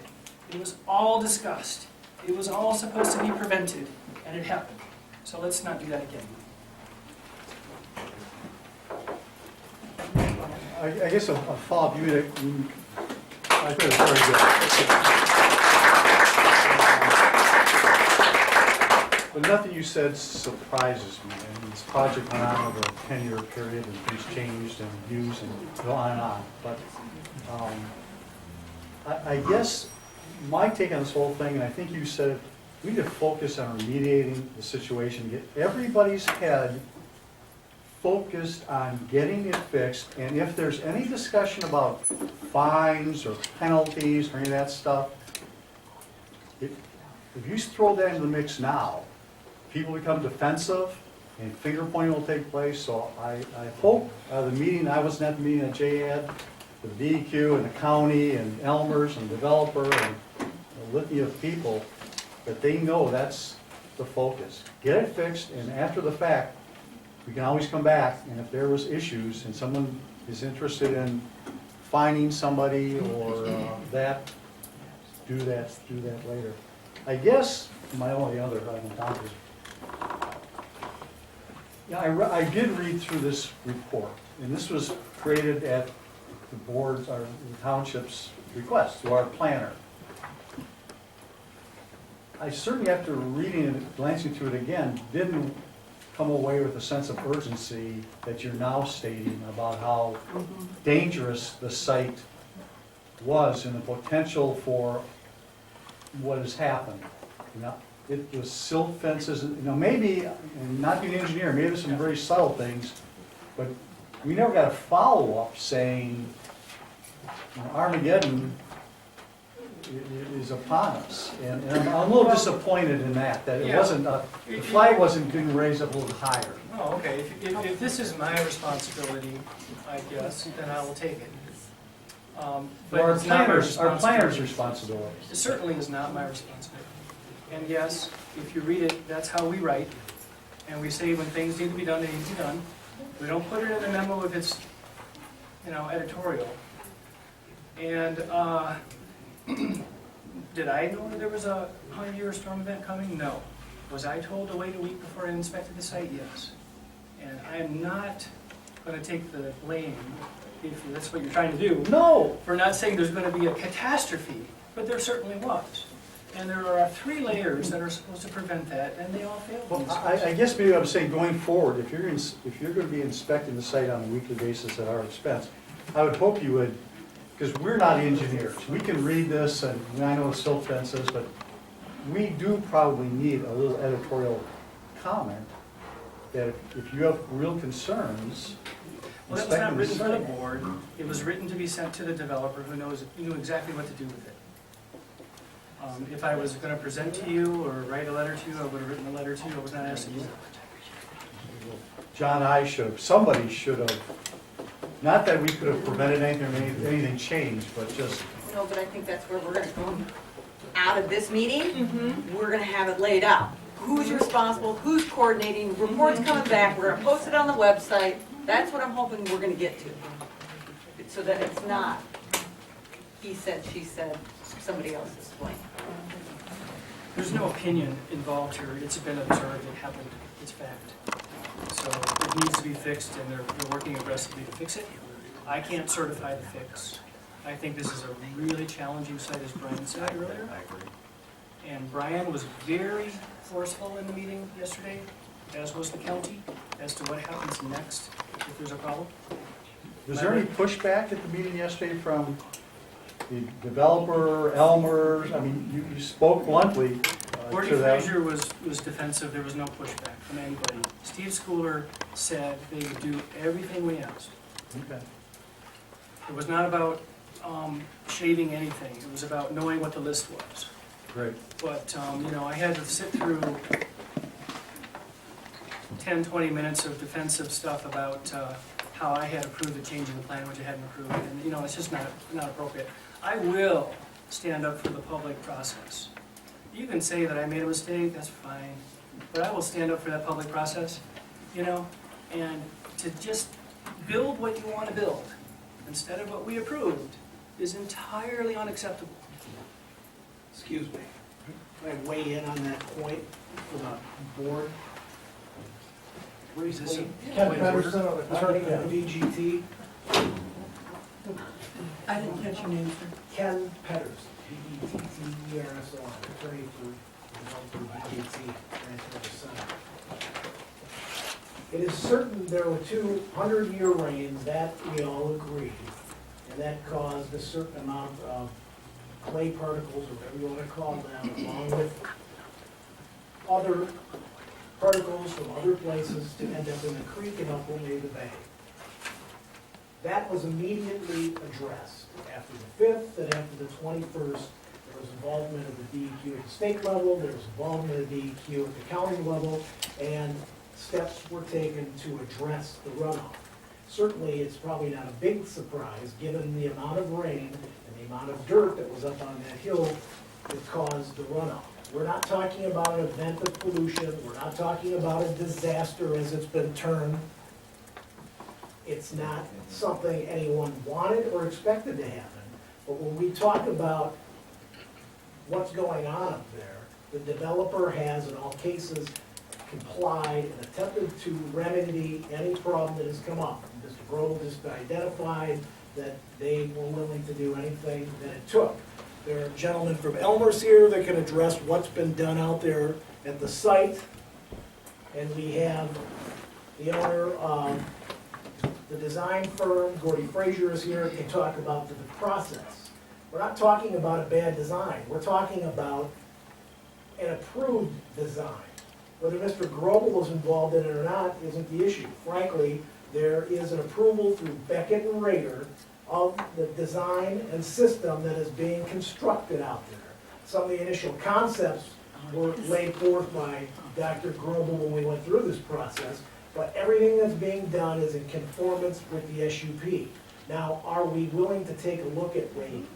It was all discussed. It was all supposed to be prevented, and it happened. So let's not do that again. I guess a follow-up, I think it's very good. But nothing you said surprises me. I mean, this project went on over a 10-year period, and things changed and views and go on and on. But I guess my take on this whole thing, and I think you said, we need to focus on remediating the situation, get everybody's head focused on getting it fixed, and if there's any discussion about fines or penalties or any of that stuff, if you throw that into the mix now, people become defensive and finger pointing will take place. So I hope the meeting, I wasn't at the meeting that Jay had, the DEQ and the county and Elmer's and developer and a litany of people, that they know that's the focus. Get it fixed, and after the fact, we can always come back, and if there was issues and someone is interested in finding somebody or that, do that later. I guess my only other item down is, yeah, I did read through this report, and this was created at the board's, or the township's request to our planner. I certainly, after reading it, glancing through it again, didn't come away with a sense of urgency that you're now stating about how dangerous the site was and the potential for what has happened. You know, it was silt fences, you know, maybe, and not being an engineer, maybe there's some very subtle things, but we never got a follow-up saying, you know, Armageddon is upon us. And I'm a little disappointed in that it Yeah. wasn't, the flag didn't raise up a little higher. Oh, okay, if this is my responsibility, I guess, then I will take it. But Our it's not my planner's responsibility. responsibility. It certainly is not my responsibility. And yes, if you read it, that's how we write. And we say when things need to be done, they need to be done. We don't put it in the memo if it's, you know, editorial. And did I know that there was a 100-year storm event coming? No. Was I told to wait a week before I inspected the site? Yes. And I am not going to take the blame, if that's what you're trying to do, No! for not saying there's going to be a catastrophe, but there certainly was. And there are 3 layers that are supposed to prevent that, and they all failed. Well, I guess maybe I was saying going forward, if you're going to be inspecting the site on a weekly basis at our expense, I would hope you would, because we're not engineers. We can read this, and I know it's silt fences, but we do probably need a little editorial comment that if you have real concerns, Well, that was not inspecting the written for the site. board. It was written to be sent to the developer who knew exactly what to do with it. If I was going to present to you or write a letter to you, I would have written a letter to you. I was not asked to do that. John, somebody should have, not that we could have prevented anything changed, but just, No, but I think that's where we're gonna go out of this meeting. We're gonna have it laid out. Who's responsible, who's coordinating, reports coming back, we're gonna post it on the website. That's what I'm hoping we're gonna get to. So that it's not he said, she said, somebody else's blame. There's no opinion involved here. It's been observed, it happened, it's fact. So it needs to be fixed, and they're working aggressively to fix it. I can't certify the fix. I think this is a really challenging site, as Brian said earlier. I agree. And Brian was very forceful in the meeting yesterday, as was the county, as to what happens next if there's a problem. was there any pushback at the meeting yesterday from the developer, Elmer's? I mean, you spoke bluntly Gordy to them. Frazier was defensive, there was no pushback from anybody. Steve Schooler said they would do everything we asked. Okay. It was not about shaving anything, it was about knowing what the list was. Great. But, you know, I had to sit through 10, 20 minutes of defensive stuff about how I had approved the change in the plan, which I hadn't approved, and, you know, it's just not appropriate. I will stand up for the public process. You can say that I made a mistake, that's fine, but I will stand up for that public process, you know, and to just build what you want to build instead of what we approved is entirely unacceptable. Excuse me, can I weigh in on that point for the board? Is this a Ken point of order? Pedersen, attorney at VGT. I didn't catch your name, sir. Ken Pedersen, P-E-T-T-E-R-S-O-N, attorney for VGT, Transfer Center. It is certain there were 2 100-year rains, that we all agree, and that caused a certain amount of clay particles, or whatever you want to call them, along with other particles from other places to end up in the creek and ultimately the bay. That was immediately addressed. After the 5th and after the 21st, there was involvement of the DEQ at the state level, there was involvement of the DEQ at the county level, and steps were taken to address the runoff. certainly it's probably not a big surprise, given the amount of rain and the amount of dirt that was up on that hill that caused the runoff. We're not talking about an event of pollution, we're not talking about a disaster as it's been termed. It's not something anyone wanted or expected to happen. But when we talk about what's going on up there, the developer has, in all cases, complied and attempted to remedy any problem that has come up. Mr. Grobel just identified that they were willing to do anything that it took. There are gentlemen from Elmer's here that can address what's been done out there at the site. And we have the owner of the design firm, Gordy Frazier, is here, can talk about the process. We're not talking about a bad design, we're talking about an approved design. Whether Mr. Grobel was involved in it or not isn't the issue. Frankly, there is an approval through Beckett and Rader of the design and system that is being constructed out there. Some of the initial concepts were laid forth by Dr. Grobel when we went through this process, but everything that's being done is in conformance with the SUP. Now, are we willing to take a look at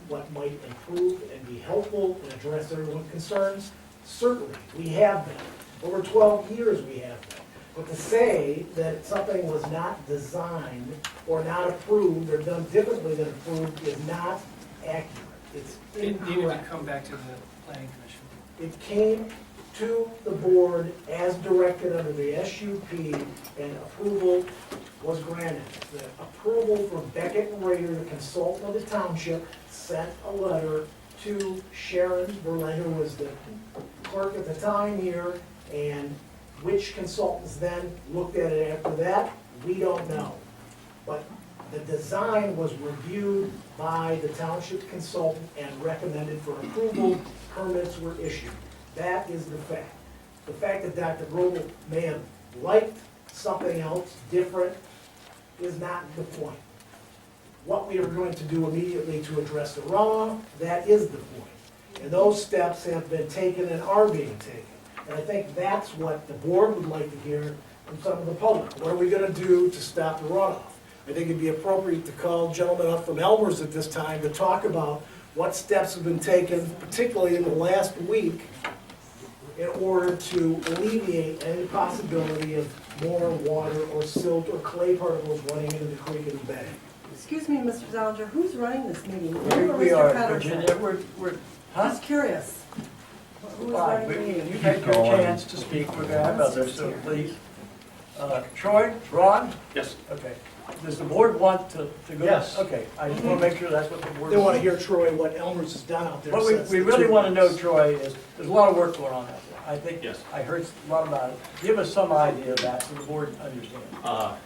what might improve and be helpful and address everyone's concerns? Certainly, we have been. Over 12 years we have been. But to say that something was not designed or not approved or done differently than approved is not accurate. It's It needed to incorrect. come back to the planning commission. It came to the board as directed under the SUP, and approval was granted. The approval from Beckett and Rader, the consultant of the township, sent a letter to Sharon Berlin, who was the clerk at the time here, and which consultants then looked at it after that, we don't know. But the design was reviewed by the township consultant and recommended for approval. Permits were issued. That is the fact. The fact that Dr. Grobel may have liked something else different is not the point. What we are going to do immediately to address the runoff, that is the point. And those steps have been taken and are being taken. And I think that's what the board would like to hear from some of the public. What are we gonna do to stop the runoff? I think it'd be appropriate to call gentlemen up from Elmer's at this time to talk about what steps have been taken, particularly in the last week, in order to alleviate any possibility of more water or silt or clay particles running into the creek and the bay. Excuse me, Mr. Zalger, who's running this meeting? We are, Virginia, we're, huh? Just curious. Who's Fine, running the meeting? you've had your chance to speak, we're gonna have others, so please. Troy, Ron? Yes. Okay. Does the board want to go? Yes. Okay, I just wanna make sure that's what the board. They wanna hear, Troy, what Elmer's has done out there. What since we the really 2 wanna know, weeks. Troy, is there's a lot of work going on out there. I think, Yes. I heard a lot about it. Give us some idea of that so the board understands.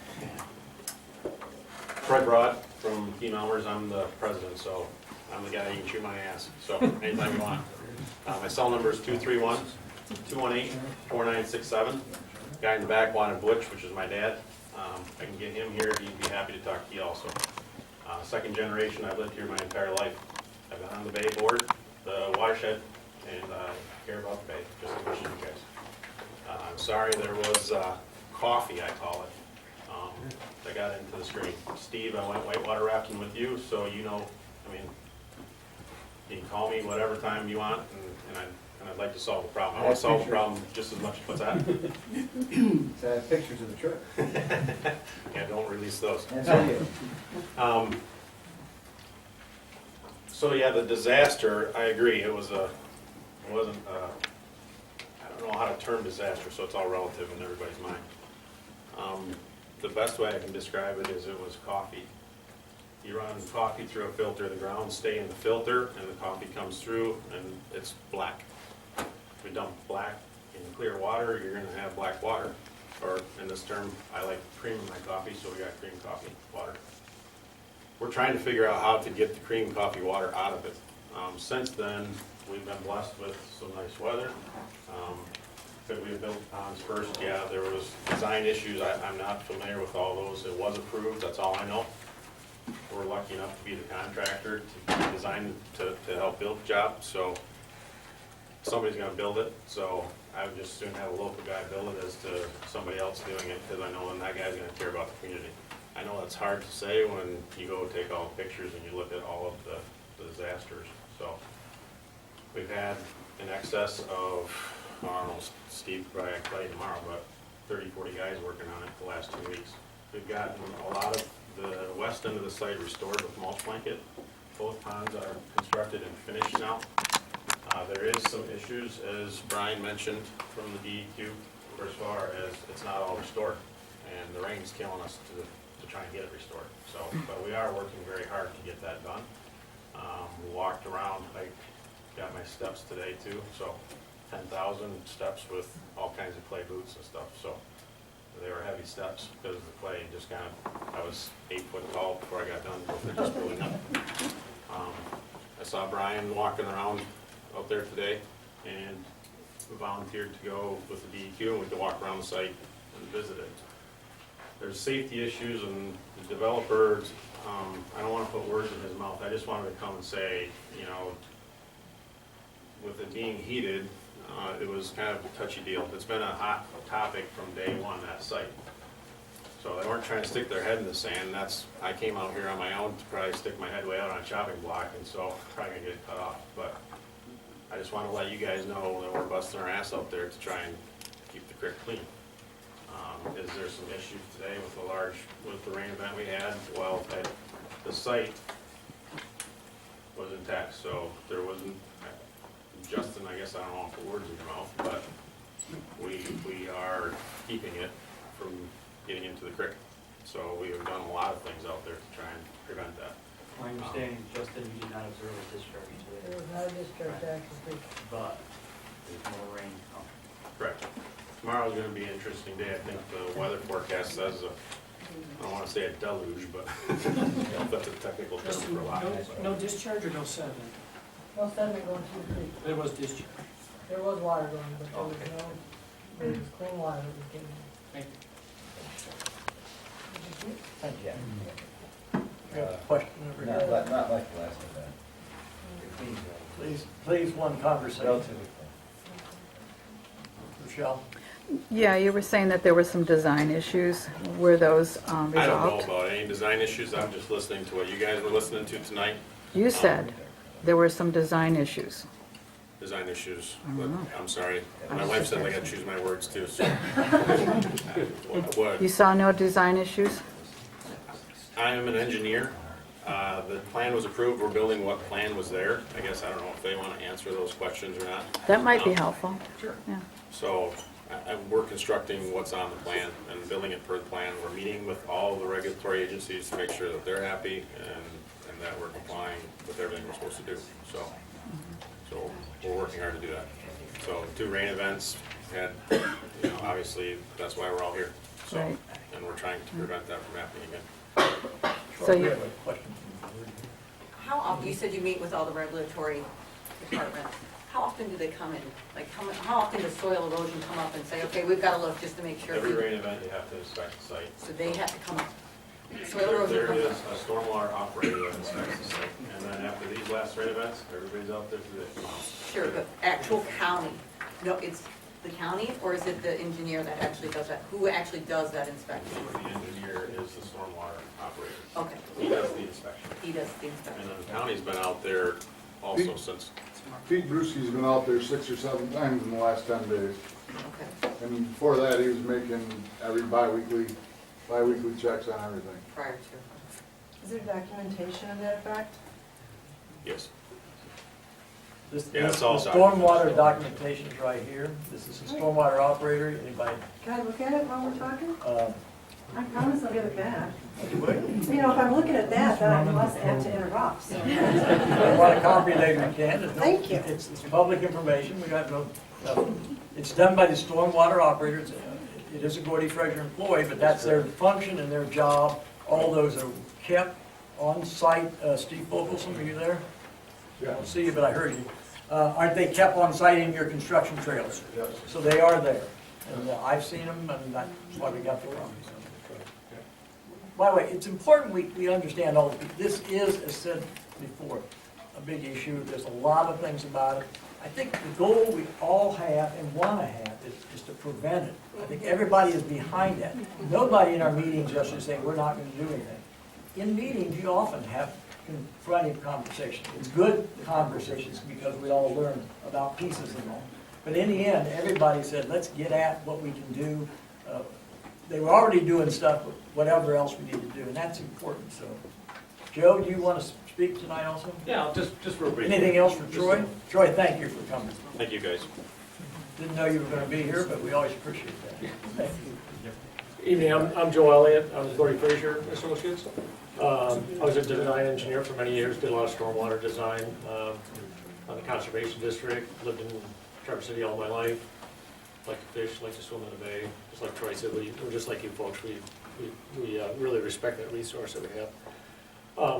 Troy Broad from Team Elmers, I'm the president, so I'm the guy you can chew my ass, so anytime you want. My cell number is 231-218-4967. Guy in the back wanted Butch, which is my dad. I can get him here, he'd be happy to talk to you also. Second generation, I've lived here my entire life. I've been on the Bay Board, the watershed, and care about the Bay, just as much as you guys. I'm sorry, there was coffee, I call it, that got into the stream. Steve, I went whitewater rafting with you, so you know, I mean, you can call me whatever time you want, and I'd like to solve the problem. I want to solve the problem just as much. What's that? So I have pictures of the trip. Yeah, don't release those. That's on you. So yeah, the disaster, I agree, it wasn't, I don't know how to term disaster, so it's all relative in everybody's mind. The best way I can describe it is it was coffee. You run coffee through a filter, the grounds stay in the filter, and the coffee comes through, and it's black. If we dump black in clear water, you're gonna have black water. Or in this term, I like cream in my coffee, so we got cream coffee water. We're trying to figure out how to get the cream coffee water out of it. Since then, we've been blessed with some nice weather. Could we have built ponds first? Yeah, there was design issues. I'm not familiar with all those. It was approved, that's all I know. We're lucky enough to be the contractor to design to help build the job, so somebody's gonna build it, so I would just soon have a local guy build it as to somebody else doing it, because I know then that guy's gonna care about the community. I know that's hard to say when you go take all the pictures and you look at all of the disasters. So we've had in excess of, I don't know, Steve probably can tell you tomorrow, but 30, 40 guys working on it the last 2 weeks. We've gotten a lot of the west end of the site restored with mulch blanket. Both ponds are constructed and finished now. There is some issues, as Brian mentioned, from the DEQ, for as far as it's not all restored. And the rain's killing us to try and get it restored. So, but we are working very hard to get that done. We walked around, I got my steps today too, so 10,000 steps with all kinds of clay boots and stuff. So they were heavy steps because of the clay. Just kind of, I was 8 foot tall before I got done. They're just building up. I saw Brian walking around out there today and volunteered to go with the DEQ and we could walk around the site and visit it. There's safety issues and the developers, I don't want to put words in his mouth. I just wanted to come and say, you know, with it being heated, it was kind of a touchy deal. It's been a hot topic from day one, that site. So they weren't trying to stick their head in the sand. I came out here on my own to probably stick my head way out on a chopping block, and so probably gonna get cut off. But I just want to let you guys know that we're busting our ass out there to try and keep the creek clean. Is there some issues today with the rain event we had? Well, the site was intact, so there wasn't, Justin, I guess I don't want to put words in your mouth, but we are keeping it from getting into the creek. So we have done a lot of things out there to try and prevent that. My understanding, Justin, you did not observe a discharge today. There was no discharge to Acme Creek. But there's more rain coming. Correct. Tomorrow's gonna be an interesting day. I think the weather forecast says, I don't wanna say a deluge, but that's a technical term for a lot. No discharge or no sediment? No sediment going through the creek. There was discharge. There was water going, but there was Okay. there was clean water that was getting. Thank you. Thank you. You have a question over Not here? like the last event. Please, one conversation. Relatively Michelle? Yeah, you were saying that there were some design issues. Were those resolved? I don't know about any design issues. I'm just listening to what you guys were listening to tonight. You said there were some design issues. Design issues, but I'm sorry. My wife said I gotta choose my words too, so. What? You saw no design issues? I am an engineer. The plan was approved. We're building what plan was there. I guess I don't know if they want to answer those questions or not. That might be helpful. Sure. Yeah. So we're constructing what's on the plan and building it per the plan. We're meeting with all the regulatory agencies to make sure that they're happy and that we're complying with everything we're supposed to do. So we're working hard to do that. So 2 rain events had, you know, obviously that's why we're all here. So, Right. and we're trying to prevent that from happening again. So We you, have a question. How often, you said you meet with all the regulatory departments, how often do they come in? Like, how often does soil erosion come up and say, okay, we've got to look just to make sure? Every rain event, you have to inspect the site. So they have to come up. Soil erosion There comes is up. a stormwater operator that inspects the site. And then after these last rain events, everybody's out there to do it. Sure, but actual county, no, it's the county, or is it the engineer that actually does that? Who actually does that inspection? The engineer is the stormwater operator. Okay, He does the inspection. he does the And inspection. then the county's been out there also since, Pete Brusky's been out there 6 or 7 times in the last 10 days. Okay, And before that, he was making every bi-weekly checks on everything. prior to. Is there documentation of that effect? yes. This, Yeah, it's the all stormwater documentation is right here. This is a stormwater operator. Anybody, Can I look at it while we're talking? uh, I promise I'll give it back. you would? You know, if I'm looking at that, then I must have to interrupt, so. If you want a copy later, you can. It's no- Thank you. It's public information. We got no, it's done by the stormwater operator. It is a Gordy Fraser employee, but that's their function and their job. All those are kept on site. Steve Fogelson, are you there? I don't see you, but I heard you. Aren't they kept on site in your construction trails? Yes. So they are there. And I've seen them, and that's why we got the problem. By the way, it's important we understand all, this is, as said before, a big issue. There's a lot of things about it. I think the goal we all have and want to have is to prevent it. I think everybody is behind that. Nobody in our meetings yesterday saying, we're not gonna do anything. In meetings, you often have confronting conversations. It's good conversations because we all learn about pieces of them. But in the end, everybody said, let's get at what we can do. They were already doing stuff, but whatever else we need to do, and that's important, so. Joe, do you want to speak tonight also? Yeah, just real brief. Anything else for Troy? Troy, thank you for coming. Thank you, guys. Didn't know you were going to be here, but we always appreciate that. Thank you. Evening, I'm Joe Elliott. I'm with Gordy Frazier Associates. I was a design engineer for many years, did a lot of stormwater design on the conservation district, lived in Traverse City all my life. Like to fish, like to swim in the bay. Just like Troy said, we're just like you folks. We really respect that resource that we have.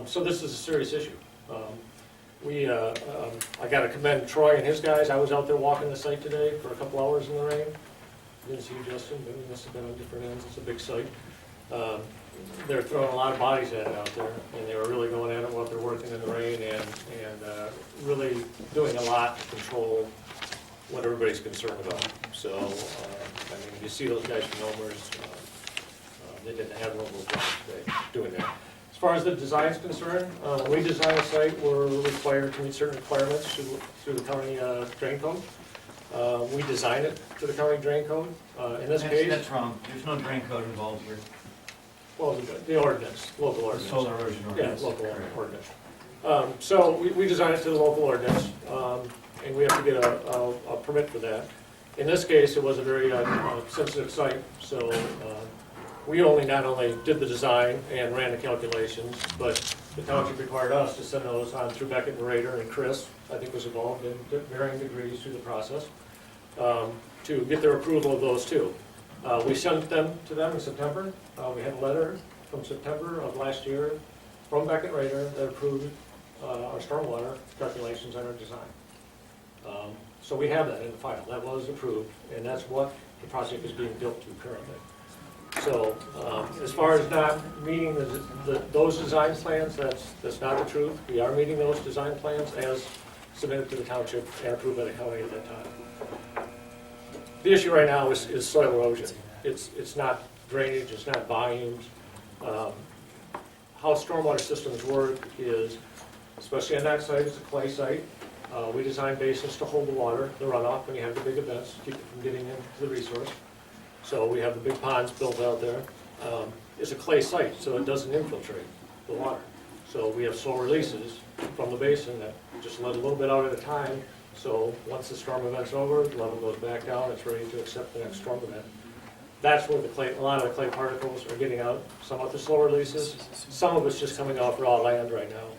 So this is a serious issue. I got to commend Troy and his guys. I was out there walking the site today for a couple hours in the rain. Didn't see you, Justin. Maybe you must have been on different ends. It's a big site. They're throwing a lot of bodies at it out there, and they were really going at it while they're working in the rain and really doing a lot to control what everybody's concerned about. So, I mean, you see those guys from Nomers, they didn't have one of those guys today doing that. As far as the design is concerned, when we design a site, we're required to meet certain requirements through the county drain code. We design it to the county drain code. In this case, That's wrong. There's no drain code involved here. well, the ordinance, local ordinance. Solar erosion ordinance. Yeah, local ordinance. So we design it to the local ordinance, and we have to get a permit for that. In this case, it was a very sensitive site, so we not only did the design and ran the calculations, but the township required us to send those on through Beckett and Rader, and Chris, I think, was involved in varying degrees through the process, to get their approval of those too. We sent them to them in September. We had a letter from September of last year from Beckett and Rader that approved our stormwater calculations and our design. So we have that in the file. That was approved, and that's what the project is being built to currently. So as far as not meeting those design plans, that's not the truth. We are meeting those design plans as submitted to the township and approved by the county at that time. The issue right now is soil erosion. It's not drainage, it's not volumes. How stormwater systems work is, especially on that site, it's a clay site. We design basins to hold the water, the runoff, when you have the big events, to keep it from getting into the resource. So we have the big ponds built out there. It's a clay site, so it doesn't infiltrate the water. So we have slow releases from the basin that just let a little bit out at a time. So once the storm event's over, the level goes back down, it's ready to accept the next storm event. That's where a lot of the clay particles are getting out, some of the slow releases. Some of it's just coming off raw land right now.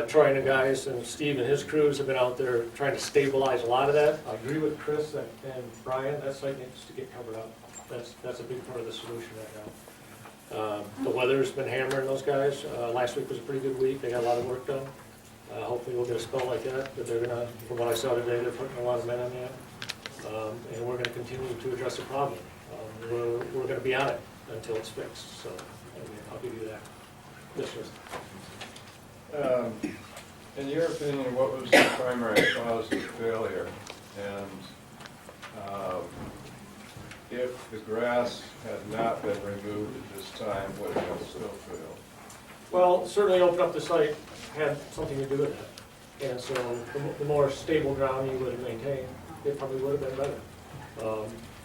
Troy and the guys and Steve and his crews have been out there trying to stabilize a lot of that. I agree with Chris and Brian, that site needs to get covered up. That's a big part of the solution right now. The weather's been hammering those guys. Last week was a pretty good week. They got a lot of work done. Hopefully we'll get a spell like that, but they're gonna, from what I saw today, they're putting a lot of men on that. And we're gonna continue to address the problem. We're gonna be on it until it's fixed, so I'll give you that. Yes, sir. In your opinion, what was the primary cause of failure? And if the grass had not been removed at this time, would it have still failed? Well, certainly open up the site had something to do with that. And so the more stable ground you would have maintained, it probably would have been better.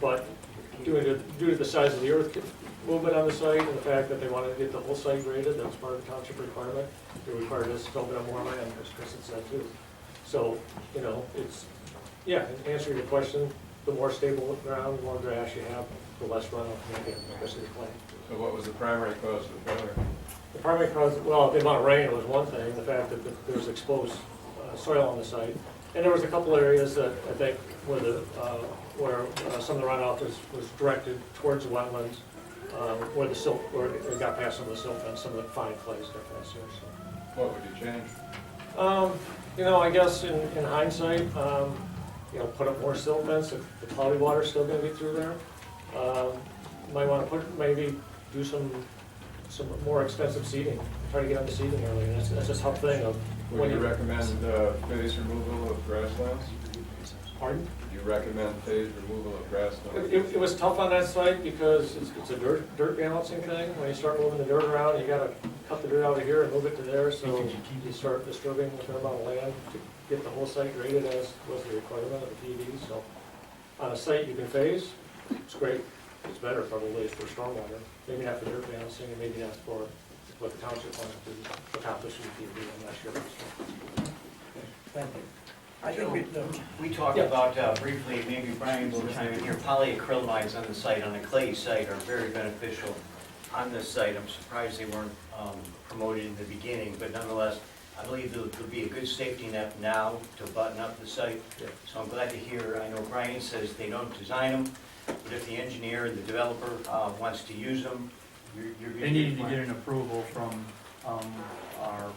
But due to the size of the earth movement on the site and the fact that they wanted to get the whole site graded, that was part of the township requirement. They required us to open up more land, as Chris had said too. So, you know, it's, yeah, to answer your question, the more stable ground, the more grass you have, the less runoff you get, especially the clay. So what was the primary cause of the failure? The primary cause, well, the amount of rain was one thing, the fact that there was exposed soil on the site. And there was a couple areas that I think where some of the runoff was directed towards the wetlands, where the silt, where it got past some of the silt and some of the fine clays got past there. So. What would you change? You know, I guess in hindsight, you know, put up more silt fence. If the cloudy water's still going to get through there, might want to maybe do some more extensive seeding. Try to get on the seeding early. That's a tough thing. Would you recommend phase removal of grasslands? Pardon? Do you recommend phased removal of grass? It was tough on that site because it's a dirt balancing thing. When you start moving the dirt around, you gotta cut the dirt out of here and move it to there, so you start disturbing a fair amount of land to get the whole site graded as was the requirement of the PUD. So on a site you can phase, it's great. It's better probably for stormwater, maybe not for dirt balancing and maybe not for what the township wants to accomplish in the PUD, I'm not sure. So, Thank you. I think We talked about briefly, maybe Brian will chime in here, polyacrylamides on the site, on the clay site, are very beneficial on this site. I'm surprised they weren't promoted in the beginning, but nonetheless, I believe there'll be a good safety net now to button up the site. So I'm glad to hear, I know Brian says they don't design them, but if the engineer and the developer wants to use them, you're They needed to get an approval from our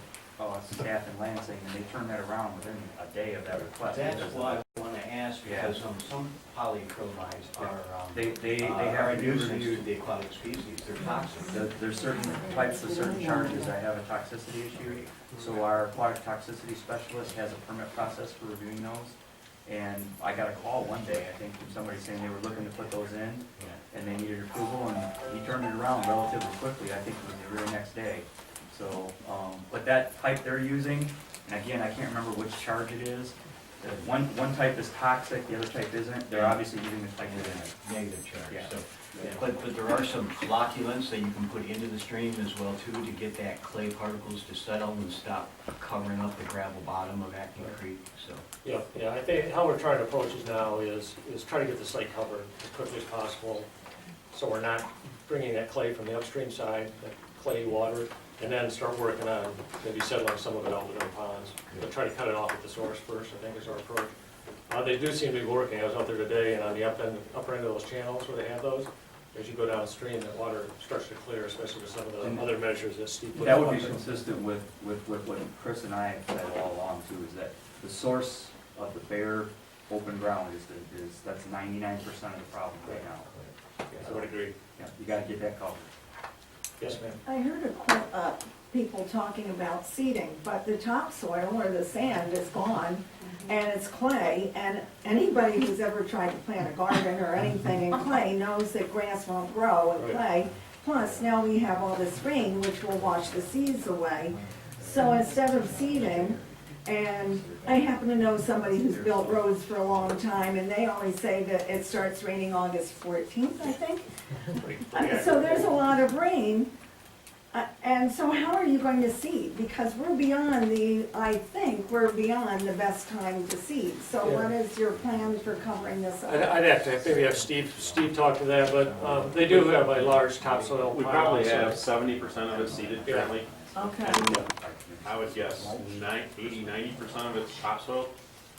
staff in Lansing, and they turned that around within a day of that request. that's why I want to ask, because some polyacrylamides are, They are have a to nuisance to the aquatic species, they're toxic. There's certain types of certain charges that have a toxicity issue. So our aquatic toxicity specialist has a permit process for reviewing those. And I got a call one day, I think, from somebody saying they were looking to put those in, and they needed approval, and he turned it around relatively quickly. I think it was the very next day. So, but that pipe they're using, and again, I can't remember which charge it is. One type is toxic, the other type isn't. They're obviously using the type that is Negative charge, Yeah. so. But there are some flocculants that you can put into the stream as well too, to get that clay particles to settle and stop covering up the gravel bottom of Acme Creek, so. Yeah, I think how we're trying to approach this now is try to get the site covered as quickly as possible. So we're not bringing that clay from the upstream side, that clay water, and then start working on maybe settling some of it out within ponds. But try to cut it off at the source first, I think is our approach. They do seem to be working. I was out there today, and on the upper end of those channels where they have those, as you go downstream, that water starts to clear, especially with some of the other measures that Steve put. That would be consistent with what Chris and I have said all along too, is that the source of the bare open ground that's 99% of the problem right now. I would agree. Yeah, you gotta get that covered. Yes, ma'am. I heard people talking about seeding, but the topsoil or the sand is gone, and it's clay, and anybody who's ever tried to plant a garden or anything in clay knows that grass won't grow in clay. Plus, now we have all this rain, which will wash the seeds away. So instead of seeding, and I happen to know somebody who's built roads for a long time, and they always say that it starts raining August 14th, I think. So there's a lot of rain, and so how are you going to seed? Because we're beyond I think we're beyond the best time to seed. So what is your plan for covering this up? I'd have to maybe have Steve talk to that, but they do have a large topsoil. We probably have 70% of it seeded currently. Okay. And I would guess 80–90% of it's topsoil.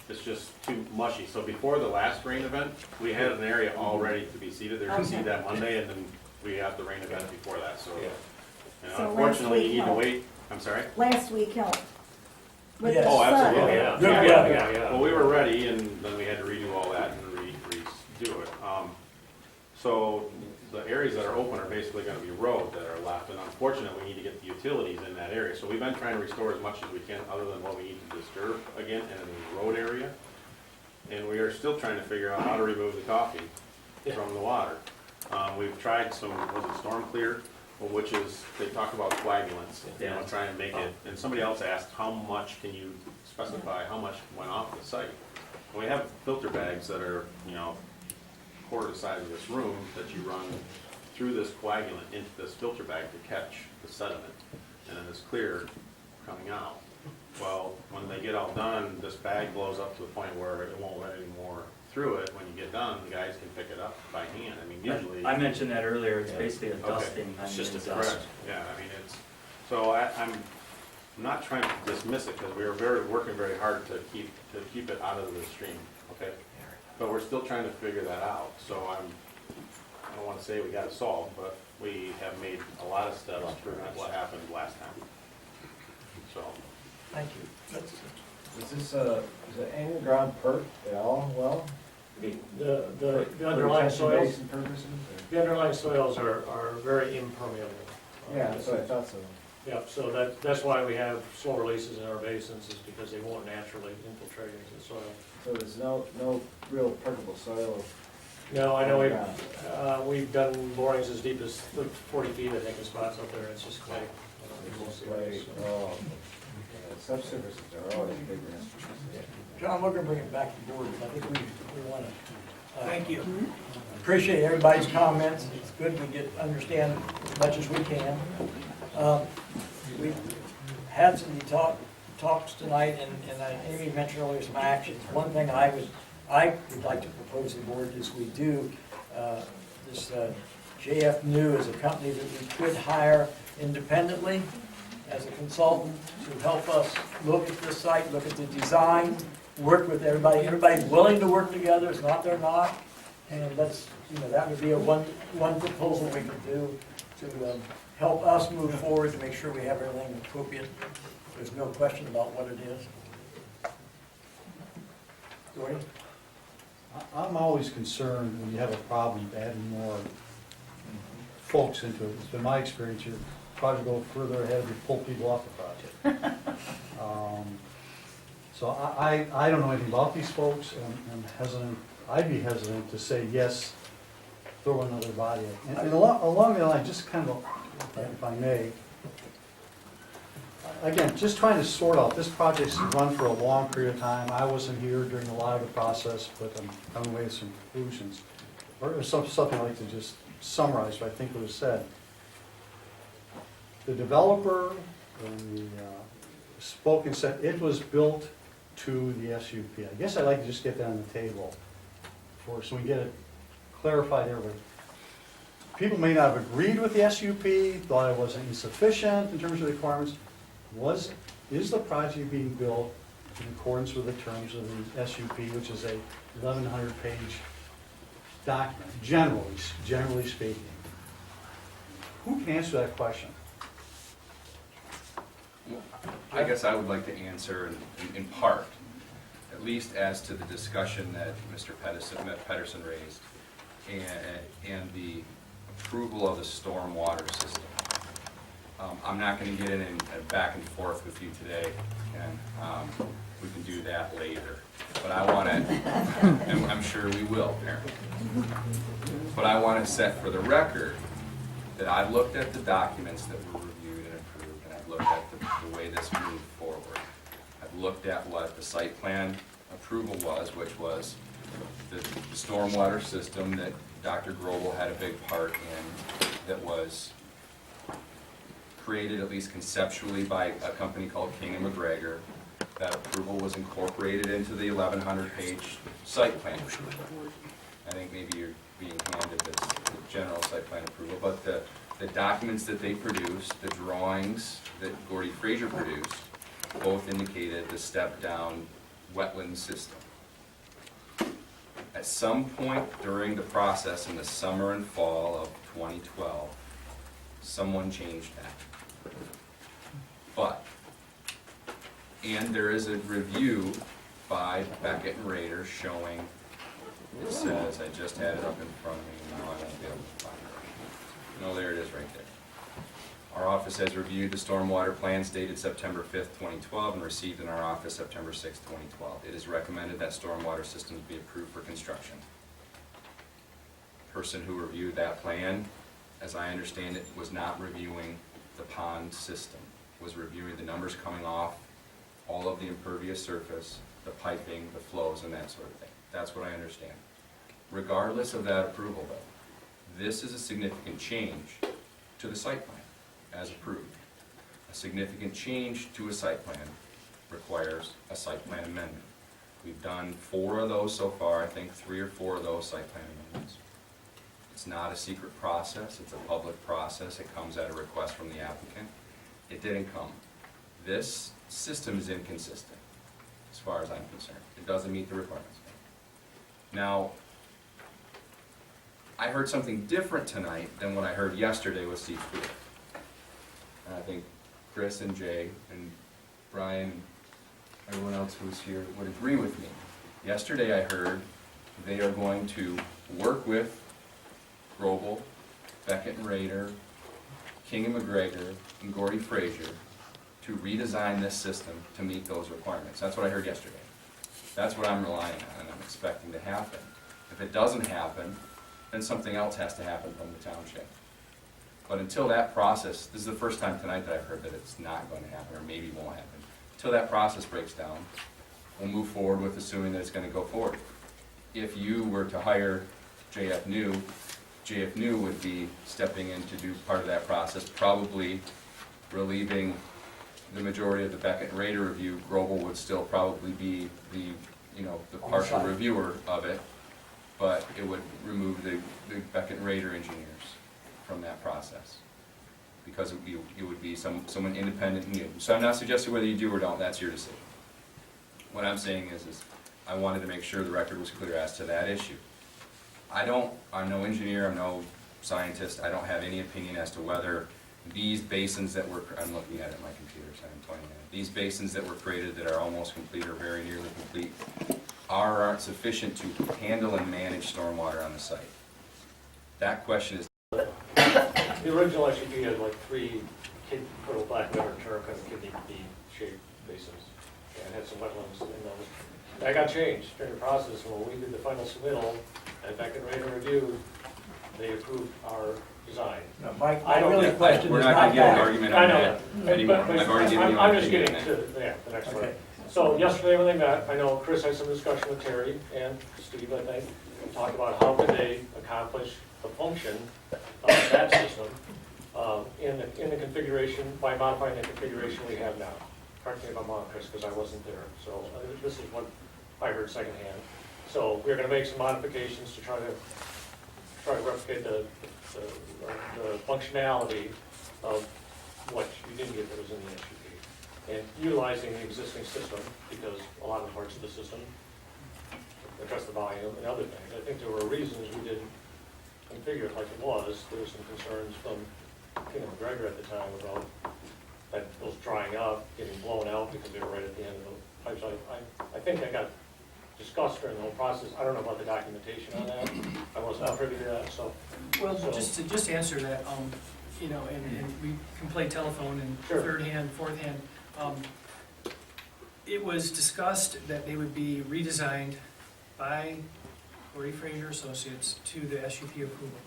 It's just too mushy. So before the last rain event, we had an area all ready to be seeded. They're gonna seed that Monday, and then we had the rain event before that, so. And So unfortunately, you need to last week wait, I'm sorry? Last week helped. With Yes. the Oh, sun. absolutely, Yeah. Well, we were ready, and then we had to redo all that and redo it. So the areas that are open are basically gonna be road that are left, and unfortunately, we need to get the utilities in that area. So we've been trying to restore as much as we can, other than what we need to disturb again in the road area. And we are still trying to figure out how to remove the coffee from the water. We've tried some, was it Storm Clear, which is, they talk about coagulants, trying to make it, and somebody else asked, how much can you specify, how much went off the site? And we have filter bags that are, quarter the size of this room, that you run through this coagulant into this filter bag to catch the sediment, and then it's clear coming out. Well, when they get all done, this bag blows up to the point where it won't let any more through it. When you get done, the guys can pick it up by hand. I mean, usually. I mentioned that earlier, it's basically a dusting. It's just a dust. Correct, yeah, I mean, so I'm not trying to dismiss it, because we are working very hard to keep it out of the stream, okay? But we're still trying to figure that out, so I don't want to say we got it solved, but we have made a lot of steps to prevent what happened last time. So. Thank you. Is it in-ground perk at all, well? The underlying soils, Basin purposes? the underlying soils are very impermeable. Yeah, that's what I thought so. Yep, so that's why we have slow releases in our basins, is because they won't naturally infiltrate into the soil. So there's no real permeable soil? No, I know we've done borings as deep as 40 feet, I think, in spots up there, it's just clay. Subsurfaces are always bigger. John, we're gonna bring it back to the board, but I think we wanna. Thank you. Appreciate everybody's comments, it's good we understand as much as we can. We've had some talks tonight, and Amy mentioned earlier some actions. One thing I would like to propose to the board is we do, this JF New is a company that we could hire independently as a consultant to help us look at this site, look at the design, work with everybody. Everybody's willing to work together, it's not they're not. And that's, that would be one proposal we could do to help us move forward to make sure we have everything appropriate. There's no question about what it is. Gordy? I'm always concerned when you have a problem adding more folks into it. It's been my experience, you try to go further ahead if you pull people off the project. So I don't know anything about these folks, and I'm hesitant, I'd be hesitant to say yes, throw another body in. And along the line, just kind of, if I may, again, just trying to sort out, this project's run for a long period of time. I wasn't here during a lot of the process, but I'm coming away with some conclusions. Or something I'd like to just summarize what I think was said. The developer and the spoke and said it was built to the SUP. I guess I'd like to just get that on the table so we get it clarified there. People may not have agreed with the SUP, thought it wasn't insufficient in terms of the requirements. Is the project being built in accordance with the terms of the SUP, which is a 1,100-page document, generally speaking? Who can answer that question? I guess I would like to answer in part, at least as to the discussion that Mr. Pedersen raised, and the approval of the stormwater system. I'm not going to get in back and forth with you today, and we can do that later. But I want to, and I'm sure we will, apparently. But I want to set for the record that I've looked at the documents that were reviewed and approved, and I've looked at the way this moved forward. I've looked at what the site plan approval was, which was the stormwater system that Dr. Grobel had a big part in, that was created at least conceptually by a company called King & McGregor. That approval was incorporated into the 1,100-page site plan. I think maybe you're being handed the general site plan approval, but the documents that they produced, the drawings that Gordy Frazier produced, both indicated the step-down wetland system. At some point during the process in the summer and fall of 2012, someone changed that. And there is a review by Beckett and Rader showing, it says, I just had it up in front of me, now I won't be able to find it. No, there it is right there. Our office has reviewed the stormwater plans dated September 5th, 2012, and received in our office September 6th, 2012. It is recommended that stormwater systems be approved for construction. The person who reviewed that plan, as I understand it, was not reviewing the pond system, was reviewing the numbers coming off, all of the impervious surface, the piping, the flows, and that sort of thing. That's what I understand. Regardless of that approval, though, this is a significant change to the site plan as approved. A significant change to a site plan requires a site plan amendment. We've done 4 of those so far, I think 3 or 4 of those site plan amendments. It's not a secret process, it's a public process. It comes at a request from the applicant. It didn't come. This system is inconsistent, as far as I'm concerned. It doesn't meet the requirements. Now, I heard something different tonight than what I heard yesterday with Steve Stewart. And I think Chris and Jay and Brian and everyone else who was here would agree with me. Yesterday I heard they are going to work with Grobel, Beckett and Rader, King and McGregor and Gordy Frazier to redesign this system to meet those requirements. That's what I heard yesterday. That's what I'm relying on and I'm expecting to happen. If it doesn't happen, then something else has to happen from the township. But until that process, this is the first time tonight that I've heard that it's not going to happen or maybe won't happen. Until that process breaks down, we'll move forward with assuming that it's going to go forward. If you were to hire JF New would be stepping in to do part of that process, probably relieving the majority of the Beckett and Rader review. Grobel would still probably be the, the partial reviewer of it, but it would remove the Beckett and Rader engineers from that process. Because it would be someone independent and new. So I'm not suggesting whether you do or don't, that's your decision. What I'm saying is I wanted to make sure the record was clear as to that issue. I'm no engineer, I'm no scientist, I don't have any opinion as to whether these basins that were, I'm looking at it on my computer, so I'm pointing at it. These basins that were created that are almost complete or very nearly complete are or aren't sufficient to handle and manage stormwater on the site. That question is. The original SUP had like 3 little black river turk and kidney bean-shaped basins, and had some wetlands in those. That got changed during the process. When we did the final submittal, and back in rate of review, they approved our design. No, my really question We're is not going to get an that. argument on that anymore. But I've already given you I'm my just opinion getting on that. to the next one. Okay. So yesterday when they met, I know Chris had some discussion with Terry and Steve, I think, and talked about how could they accomplish the function of that system in the configuration, by modifying the configuration we have now. Correct me if I'm wrong, Chris, because I wasn't there. So this is what I heard secondhand. So we're going to make some modifications to try to replicate the functionality of what you didn't get that was in the SUP. And utilizing the existing system, because a lot of parts of the system address the volume and other things. I think there were reasons we didn't configure it like it was. There were some concerns from King and McGregor at the time about that was drying up, getting blown out because they were right at the end of the pipe. So I think that got discussed during the whole process. I don't know about the documentation on that. I wasn't privy to that, so. Well, just to answer that, and we can play telephone and Sure. third hand, fourth hand. It was discussed that they would be redesigned by Gordy Frazier Associates to the SUP approval.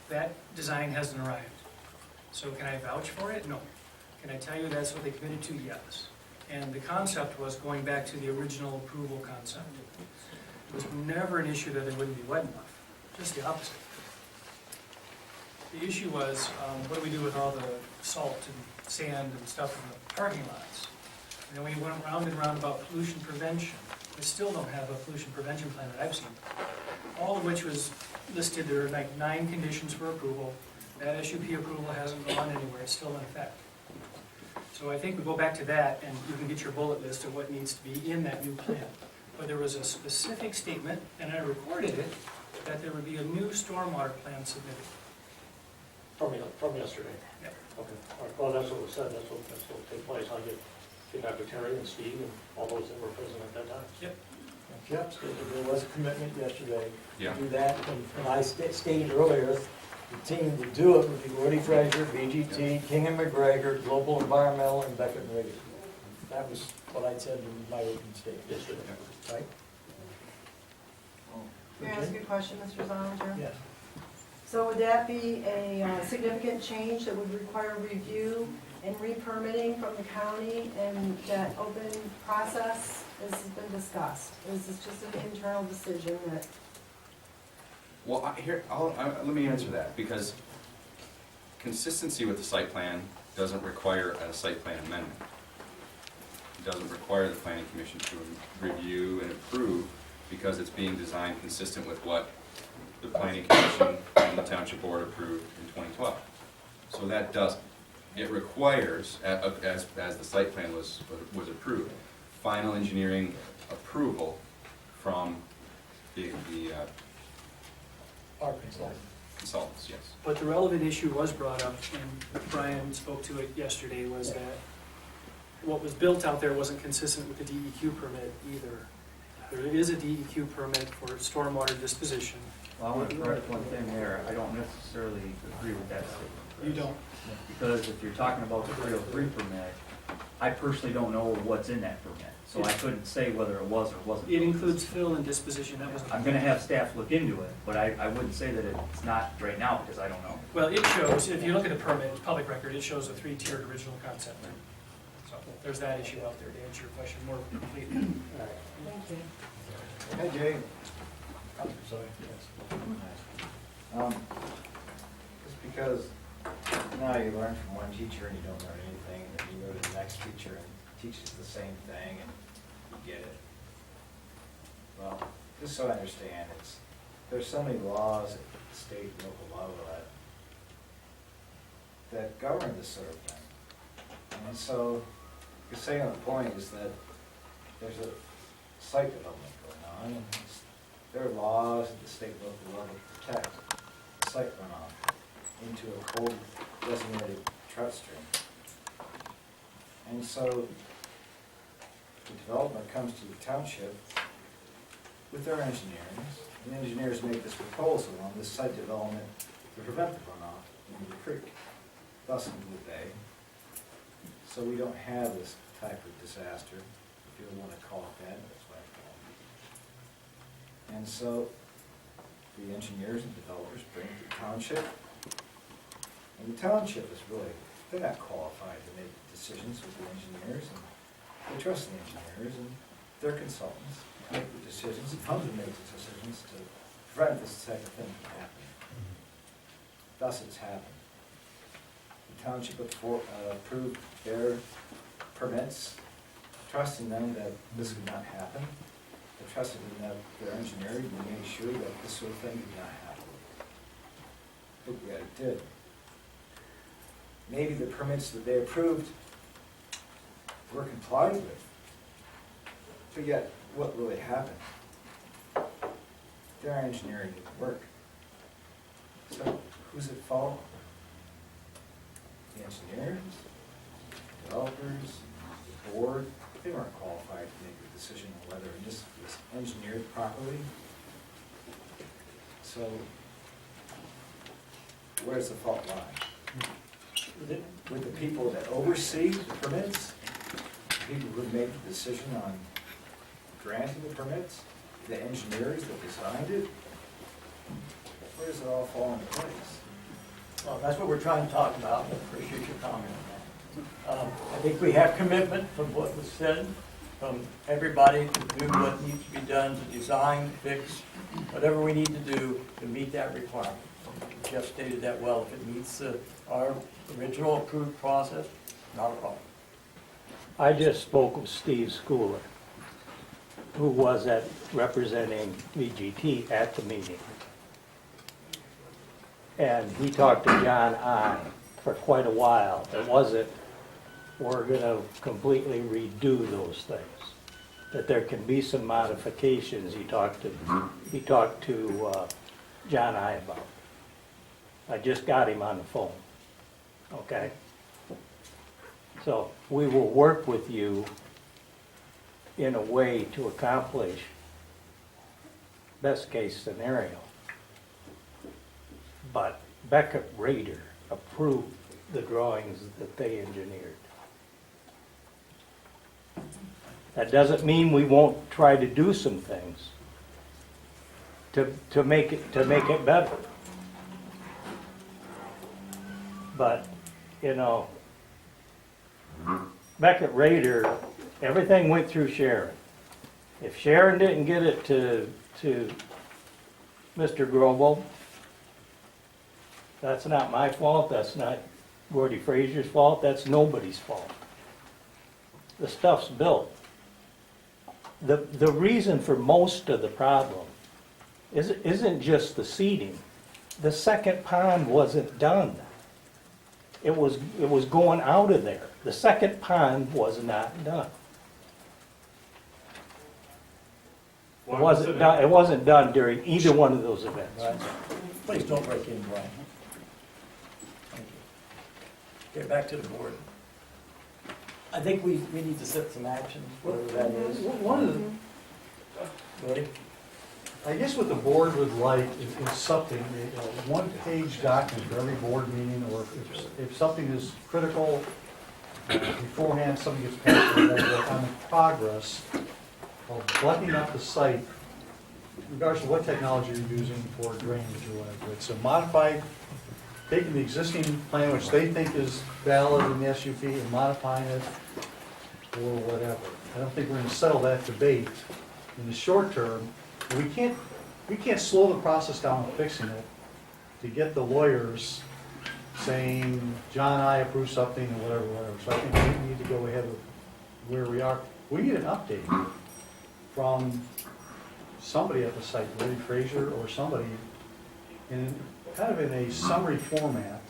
That design hasn't arrived. So can I vouch for it? No. Can I tell you that's what they committed to? Yes. And the concept was going back to the original approval concept. It was never an issue that it wouldn't be wet enough, just the opposite. The issue was, what do we do with all the salt and sand and stuff in the parking lots? And then we went round and round about pollution prevention. We still don't have a pollution prevention plan that I've seen. All of which was listed, there are like 9 conditions for approval. That SUP approval hasn't gone anywhere, it's still in effect. So I think we go back to that and you can get your bullet list of what needs to be in that new plan. But there was a specific statement, and I recorded it, that there would be a new stormwater plan submitted. From yesterday? Yep. Okay, all right, well, that's what was said, that's what will take place. I'll get back to Terry and Steve and all those that were present at that time. Yep. Yep, so there was a commitment yesterday Yeah. to do that, and I stated earlier, the team to do it would be Gordy Frazier, BGT, King and McGregor, Global Environmental, and Beckett and Rader. That was what I said in my opening statement yesterday, right? May I ask you a question, Mr. Zollinger? Yes. So would that be a significant change that would require review and re-permitting from the county, and that open process has been discussed? Is this just an internal decision that? Well, let me answer that, because consistency with the site plan doesn't require a site plan amendment. It doesn't require the planning commission to review and approve, because it's being designed consistent with what the planning commission and the township board approved in 2012. So that doesn't. It requires, as the site plan was approved, final engineering approval from the Our consultant. consultants, yes. But the relevant issue was brought up, and Brian spoke to it yesterday, was that what was built out there wasn't consistent with the DEQ permit either. There is a DEQ permit for stormwater disposition. Well, I want to correct one thing there. I don't necessarily agree with that statement. You don't. Because if you're talking about the 303 permit, I personally don't know what's in that permit, so I couldn't say whether it was or wasn't. It includes fill and disposition, that was. I'm gonna have staff look into it, but I wouldn't say that it's not right now, because I don't know. Well, it shows, if you look at the permit, it's public record, it shows a 3-tiered original concept. So there's that issue out there to answer your question more completely. Thank you. Hey, Jay. Sorry, Just because now you learn from one teacher and you don't learn anything, and then you go to the next teacher and teaches the same thing and you get it. Well, just so I understand, there's so many laws at the state and local level that govern this sort of thing. And so, you're saying the point is that there's a site development going on, and there are laws at the state and local level to protect site runoff into a cold designated trout stream. And so the development comes to the township with their engineers, and engineers make this proposal on this site development to prevent the runoff into the creek, thus into the bay. So we don't have this type of disaster, if you want to call it that, that's what I call it. And so the engineers and developers bring it to the township, and the township is really, they're not qualified to make decisions with the engineers, and they trust the engineers and their consultants make the decisions, and come to make the decisions to prevent this type of thing from happening. Thus it's happened. The township approved their permits, trusting them that this would not happen. They trusted in that their engineering and made sure that this sort of thing did not happen. But yet it did. Maybe the permits that they approved were complied with. But yet, what really happened? Their engineering didn't work. So, who's at fault? The engineers, the developers, the board. They weren't qualified to make a decision on whether this was engineered properly. So, where's the fault lie? With the people that oversee the permits, the people who made the decision on granting the permits, the engineers that designed it, where does it all fall into place? Well, that's what we're trying to talk about, I appreciate your comment on that. I think we have commitment from what was said, from everybody to do what needs to be done to design, fix, whatever we need to do to meet that requirement. Jeff stated that well, if it meets our original approved process, not a problem. I just spoke with Steve Schooler, who was representing VGT at the meeting. And he talked to John I for quite a while. It wasn't, we're gonna completely redo those things. That there can be some modifications he talked to John I about. I just got him on the phone, okay? So we will work with you in a way to accomplish best case scenario. But Beckett Rader approved the drawings that they engineered. That doesn't mean we won't try to do some things to make it better. But, you know, Beckett Rader, everything went through Sharon. If Sharon didn't get it to Mr. Grobel, that's not my fault, that's not Gordy Frazier's fault, that's nobody's fault. The stuff's built. The reason for most of the problem isn't just the seeding. The second pond wasn't done. It was going out of there. The second pond was not done. It wasn't done during either one of those events. Right. Please don't break in, Brian. Thank you. Get back to the board. I think we need to set some actions, whatever that is. One of the, Ready? I guess what the board would like is something, a one-page document for every board meeting, or if something is critical beforehand, something gets passed on the progress of buttoning up the site, regardless of what technology you're using for drainage or whatever. It's a modified, taking the existing plan, which they think is valid in the SUP, and modifying it or whatever. I don't think we're gonna settle that debate in the short term. We can't slow the process down of fixing it to get the lawyers saying, John and I approve something or whatever. So I think we need to go ahead with where we are. We need an update from somebody at the site, Lori Frazier or somebody, in kind of in a summary format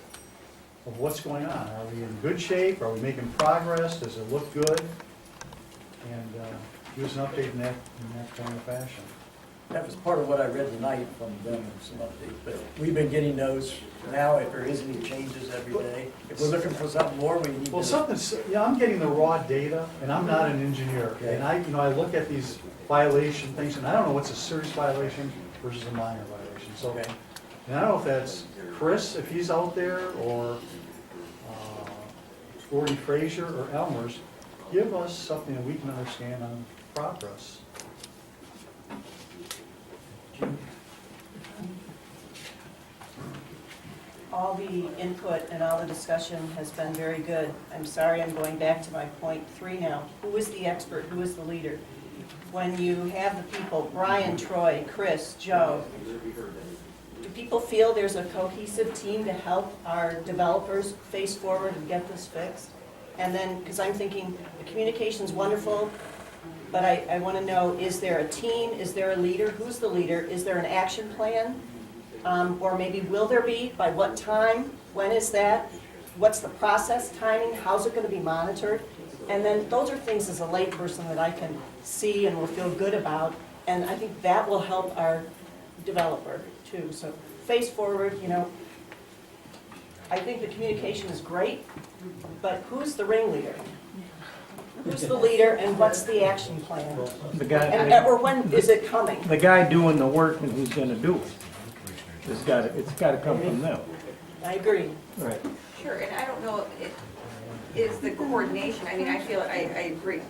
of what's going on. Are we in good shape? Are we making progress? Does it look good? And give us an update in that kind of fashion. That was part of what I read tonight from them and some updates, but we've been getting those now, if there is any changes every day. If we're looking for something more, we need to. Well, I'm getting the raw data, and I'm not an engineer. Okay. And I look at these violation things, and I don't know what's a serious violation versus a minor violation. So, Okay. and I don't know if that's Chris, if he's out there, or Gordon Frazier, or Elmer's. Give us something that we can understand on progress. All the input and all the discussion has been very good. I'm sorry, I'm going back to my point 3 now. Who is the expert? Who is the leader? When you have the people, Brian, Troy, Chris, Joe, do people feel there's a cohesive team to help our developers face forward and get this fixed? And then, because I'm thinking, the communication's wonderful, but I want to know, is there a team? Is there a leader? Who's the leader? Is there an action plan? Or maybe will there be? By what time? When is that? What's the process, timing? How's it going to be monitored? And then those are things as a layperson that I can see and will feel good about. And I think that will help our developer too. So face forward, I think the communication is great, but who's the ringleader? Who's the leader and what's the action plan? The guy, Or when is it coming? the guy doing the work and who's gonna do it. It's gotta come from them. I agree. Right. Sure, and I don't know, is the coordination, I mean, I feel, I agree.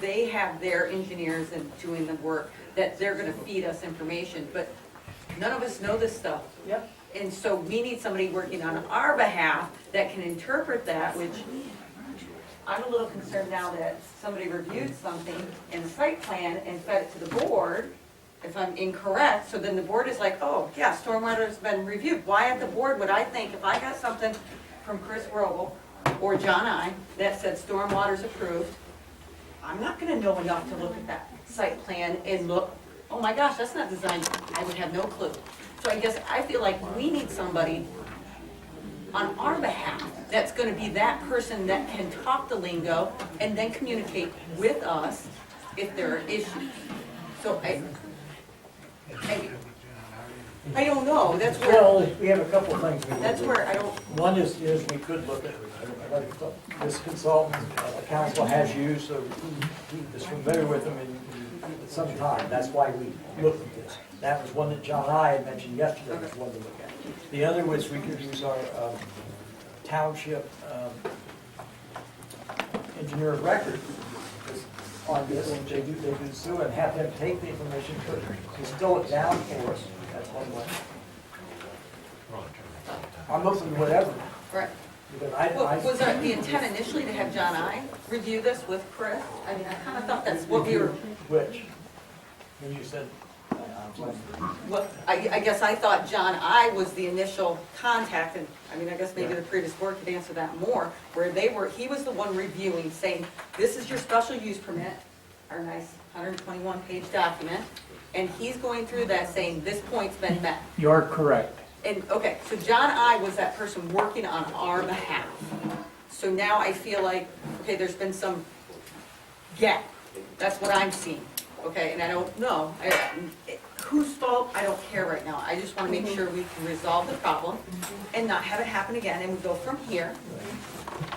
They have their engineers and doing the work, that they're gonna feed us information, but none of us know this stuff. Yep. And so we need somebody working on our behalf that can interpret that, which I'm a little concerned now that somebody reviewed something in the site plan and fed it to the board, if I'm incorrect, so then the board is like, oh, yeah, stormwater's been reviewed. Why at the board would I think, if I got something from Chris Robel or John I that said stormwater's approved, I'm not gonna know enough to look at that site plan and look, oh my gosh, that's not designed, I would have no clue. So I guess I feel like we need somebody on our behalf that's gonna be that person that can talk the lingo and then communicate with us if there are issues. So I don't know, that's where, Well, we have a couple of things. that's where I don't, One is we could look at, this consultant, council has used, so he is familiar with them in some time. That's why we looked at this. That was one that John and I had mentioned yesterday, was one to look at. The other was we could use our township engineer of record on this, and they do sue, and have them take the information, distill it down for us. That's one way. I'm open to whatever. right. Because Was the intent initially to have John I review this with Chris? I mean, I kind of thought that's what we were, Which, when you said, what, I guess I thought John I was the initial contact, and, I mean, I guess maybe the previous board could answer that more, where he was the one reviewing, saying, this is your special use permit, our nice 121-page document, and he's going through that saying, this point's been met. You're correct. And, okay, so John I was that person working on our behalf. So now I feel like, okay, there's been some gap. That's what I'm seeing, okay? And I don't know. Whose fault, I don't care right now. I just want to make sure we can resolve the problem and not have it happen again, and we go from here.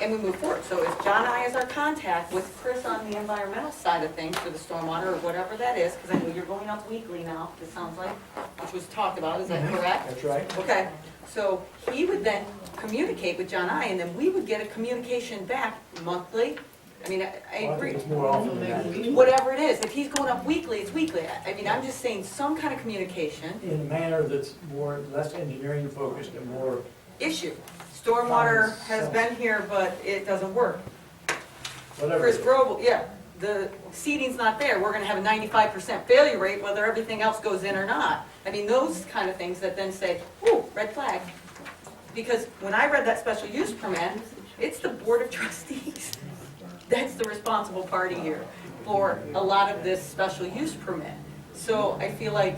and we move forward. So if John and I is our contact with Chris on the environmental side of things for the stormwater or whatever that is, because I know you're going up weekly now, it sounds like, which was talked about, is that correct? That's right. Okay, so he would then communicate with John and I, and then we would get a communication back monthly. I mean, I Well, I agree. think it's more often than that. Whatever it is, if he's going up weekly, it's weekly. I mean, I'm just saying some kind of communication In a manner that's less engineering focused and more, issue. Stormwater Common has sense. been here, but it doesn't work. whatever. Chris it is. Grobel, yeah, the seating's not there, we're gonna have a 95% failure rate, whether everything else goes in or not. I mean, those kind of things that then say, ooh, red flag. Because when I read that special use permit, it's the Board of Trustees. That's the responsible party here for a lot of this special use permit. So I feel like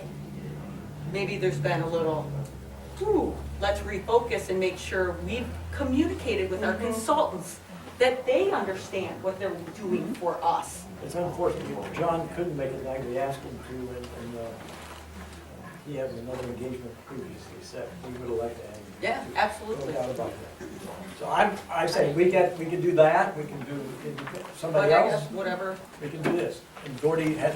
maybe there's been a little, ooh, let's refocus and make sure we've communicated with our consultants that they understand what they're doing for us. It's unfortunate, John couldn't make it like we asked him to, and he had another engagement previously set. We would have liked to have him. Yeah, absolutely. No doubt about that. So I say, we can do that, we can do somebody But I else, guess whatever. we can do this. And Gordy had,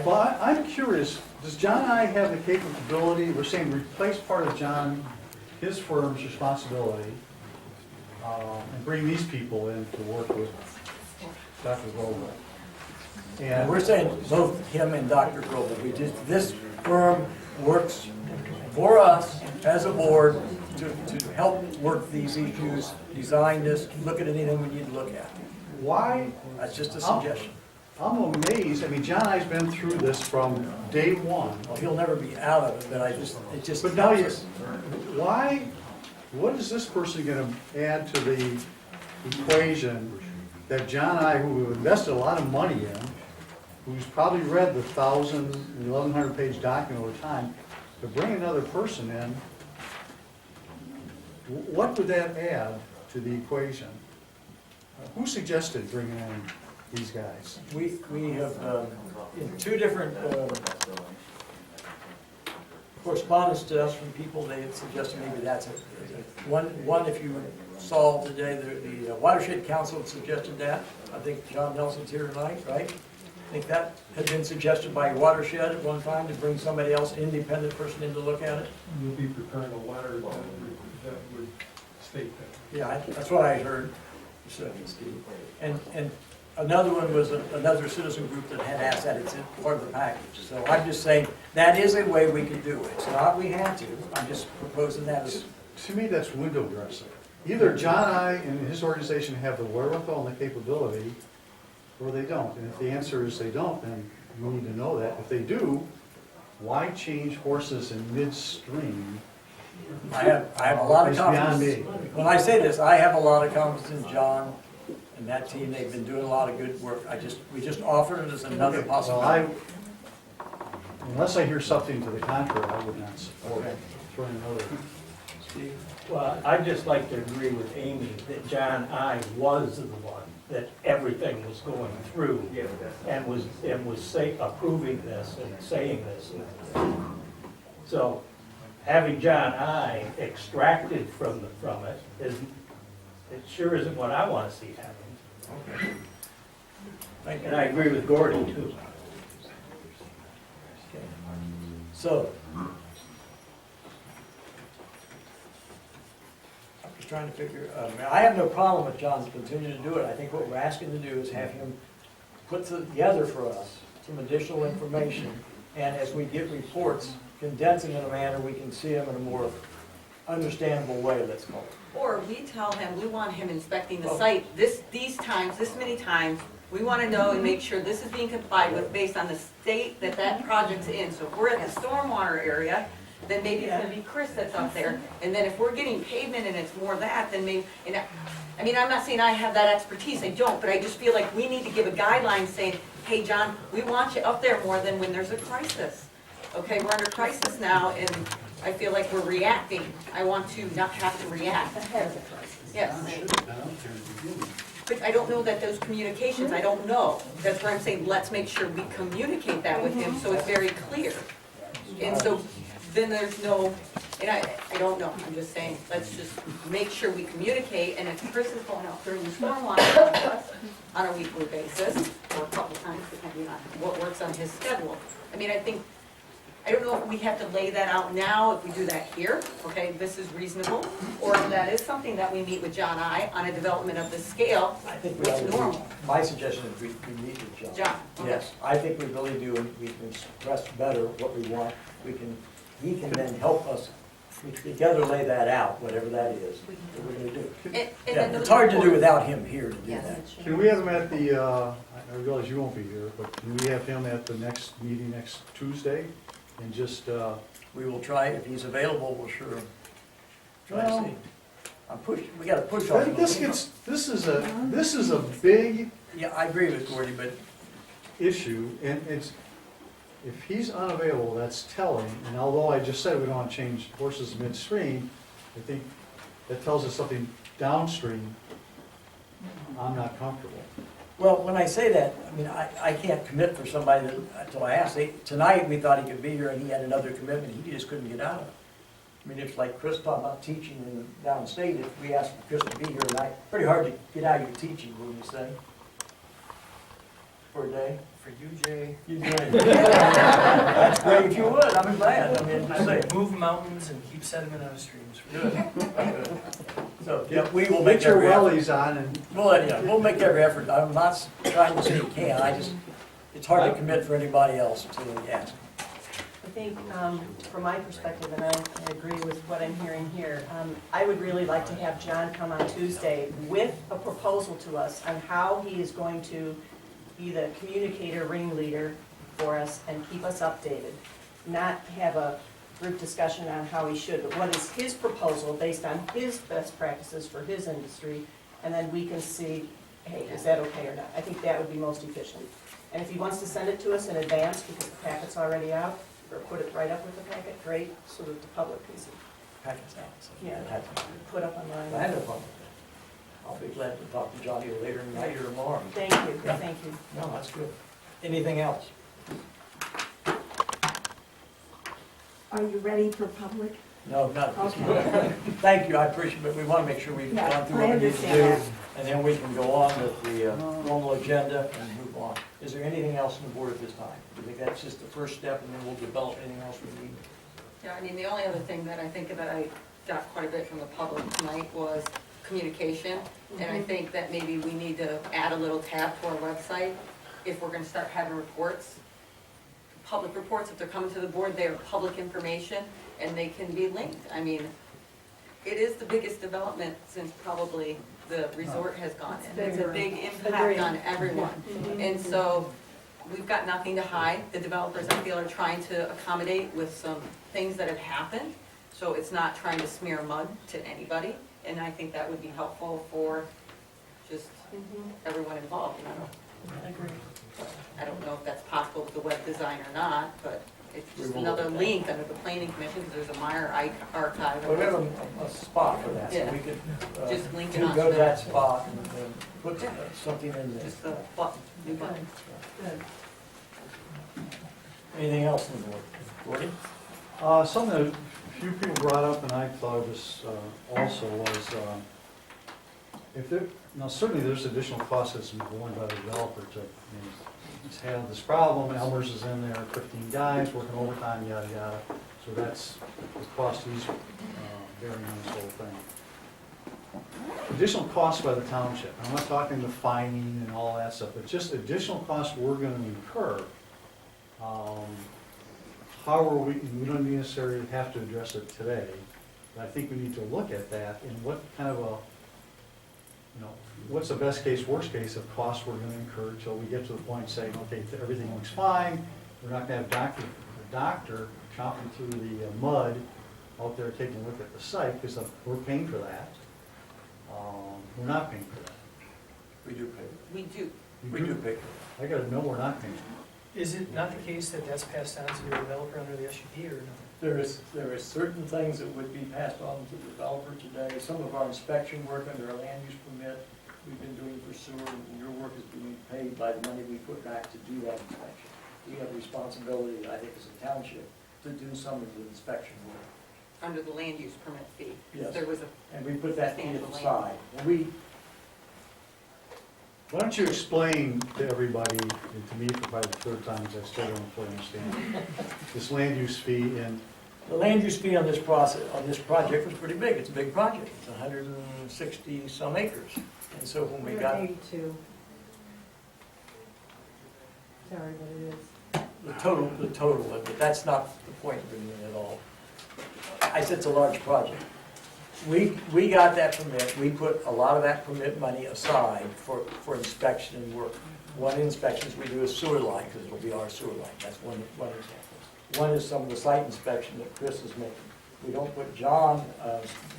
Well, I'm curious, does John and I have the capability, we're saying replace part of John, his firm's responsibility, and bring these people in to work with Dr. Goldberg? And we're saying both him and Dr. Grobel, this firm works for us as a board to help work these issues, design this, look at anything we need to look at. Why? That's just a suggestion. I'm amazed, I mean, John and I's been through this from day one. Well, he'll never be out of it, but it just But now helps us. why, what is this person gonna add to the equation that John and I, who have invested a lot of money in, who's probably read the 1,000 and 1,100 page document over time, to bring another person in, what would that add to the equation? Who suggested bringing in these guys? We have, in two different correspondence to us from people, they had suggested maybe that's it. One, if you saw today, the Watershed Council had suggested that. I think John Nelson's here tonight, right? I think that had been suggested by Watershed at one time to bring somebody else, independent person in to look at it. You'll be preparing a letter that would state that. Yeah, that's what I heard, so, Steve. And another one was another citizen group that had asked that, it's part of the package. So I'm just saying, that is a way we could do it. It's not we had to, I'm just proposing that as, To me, that's window dressing. Either John and I and his organization have the wherewithal and the capability, or they don't. And if the answer is they don't, then we need to know that. If they do, why change horses in midstream? I have a lot of It's beyond confidence. me. When I say this, I have a lot of confidence in John and that team, they've been doing a lot of good work. We just offered it as another Well, possibility. unless I hear something to the contrary, I would not support Okay. throwing another. Steve? Well, I'd just like to agree with Amy that John I was the one that everything was going through and was approving this and saying this. So having John I extracted from it it sure isn't what I want to see happen. Okay. Thank you. And I agree with Gordy too. Okay. So, I'm just trying to figure, I have no problem with John continuing to do it. I think what we're asking to do is have him put together for us some additional information, and as we get reports, condense them in a manner we can see them in a more understandable way, let's call it. Or we tell him, we want him inspecting the site these times, this many times. We want to know and make sure this is being complied with based on the state that project's in. So if we're at the stormwater area, then maybe it's going to be Chris that's up there. And then if we're getting pavement and it's more that, then maybe, I mean, I'm not saying I have that expertise, I don't, but I just feel like we need to give a guideline saying, hey, John, we want you up there more than when there's a crisis. Okay, we're under crisis now, and I feel like we're reacting. I want to not have to react. Yes. But I don't know that those communications, I don't know. That's where I'm saying, let's make sure we communicate that with him so it's very clear. And so then there's no And I don't know, I'm just saying, let's just make sure we communicate, and if Chris is going out during the stormwater process on a weekly basis, or a couple times, depending on what works on his schedule. I mean, I don't know if we have to lay that out now, if we do that here, okay, this is reasonable, or if that is something that we meet with John I on a development of this scale, I think we ought what's to, normal. my suggestion is we meet with John. John, okay. Yes, I think we really do, and we can express better what we want. He can then help us together lay that out, whatever that is, that we're gonna do. And Yeah, then it's those hard to do reports- without him here to do Yes. that. Can we have him at the, I realize you won't be here, but can we have him at the next meeting next Tuesday? And just, We will try, if he's available, we'll sure try to Well- see. we gotta push on him. this is a big Yeah, I agree with Gordy, but issue, and if he's unavailable, that's telling, and although I just said we don't want to change horses midstream, I think that tells us something downstream I'm not comfortable. well, when I say that, I mean, I can't commit for somebody until I ask. Tonight, we thought he could be here, and he had another commitment he just couldn't get out of. I mean, it's like Chris talking about teaching in the downstate. If we asked Chris to be here tonight, pretty hard to get out of your teaching, wouldn't you say? For a day? For you, Jay, You'd do it. That's great if you would, I'm glad. I mean, I just would say, move mountains and keep sediment out of streams. good. So, yeah, we will make Get your every effort. wellies on and We'll make every effort. I'm not trying to say you can't, it's hard to commit for anybody else until you ask. I think, from my perspective, and I agree with what I'm hearing here, I would really like to have John come on Tuesday with a proposal to us on how he is going to be the communicator, ringleader for us and keep us updated. Not have a group discussion on how he should, but what is his proposal based on his best practices for his industry, and then we can see, hey, is that okay or not? I think that would be most efficient. And if he wants to send it to us in advance, because the packet's already out, or put it right up with the packet, great, so that the public can see. Packets out, so. Yeah. it has- Put up online. I have no problem with that. I'll be glad to talk to Johnny later tonight or tomorrow. Thank you, Yeah. thank you. No, that's good. Anything else? Are you ready for public? No, not at this Okay. point. Thank you, I appreciate it, but we want to make sure we've Yeah, gone through I what we need to do. understand And then we can go on with the normal agenda and move on. Is there anything else on the board at this time? I think that's just the first step, and then we'll develop anything else we need. Yeah, I mean, the only other thing that I think that I got quite a bit from the public tonight was communication. And I think that maybe we need to add a little tab to our website if we're gonna start having reports. Public reports, if they're coming to the board, they are public information and they can be linked. I mean, it is the biggest development since probably the resort has gone in. It's a big impact on everyone. And so we've got nothing to hide. The developers, I feel, are trying to accommodate with some things that have happened. So it's not trying to smear mud to anybody. And I think that would be helpful for just everyone involved. And I don't know if that's possible with the web design or not, but it's We just will another look at that. link under the planning commission, because there's a Meyer archive. Well, we have a spot for that, so Yeah. we could Just link it to onto go to that that. spot and put something in there. Just the button, new button. Anything else on the board? Gordy? Something that a few people brought up, and I thought of this also, was if there, now certainly there's additional costs that's borne by the developer to, he's had this problem, Elmer's is in there, 15 guys working overtime, yada, yada. So that's the cost he's bearing on this whole thing. Additional costs by the township. I'm not talking the fining and all that stuff, but just additional costs we're gonna incur. How are we don't necessarily have to address it today, but I think we need to look at that and what kind of a, what's the best case, worst case of costs we're gonna incur until we get to the point saying, okay, everything looks fine, we're not gonna have the doctor chopping through the mud out there taking a look at the site, because we're paying for that. We're not paying for that. We do pay. We do. We do pay for I gotta know we're not paying. Is it not the case that that's passed on to the developer under the SUP or no? There is certain things that would be passed on to the developer today. Some of our inspection work under our land use permit, we've been doing for sewer, and your work is being paid by the money we put back to do that inspection. We have responsibility, I think, as a township, to do some of the inspection work. under the land use permit fee. Yes. There was a, And we put that fee Substantial aside. And Why don't you explain to everybody, and to me for probably the third time, because I still don't fully understand, this land use fee and, the land use fee on this project was pretty big. It's a big project. It's 160 some acres. And so when we got 182. Sorry, but it is. the total of it, that's not the point really at all. I said it's a large project. We got that permit, we put a lot of that permit money aside for inspection and work. One of the inspections we do is sewer line, because it'll be our sewer line, that's one example. One is some of the site inspection that Chris is making. We don't put John's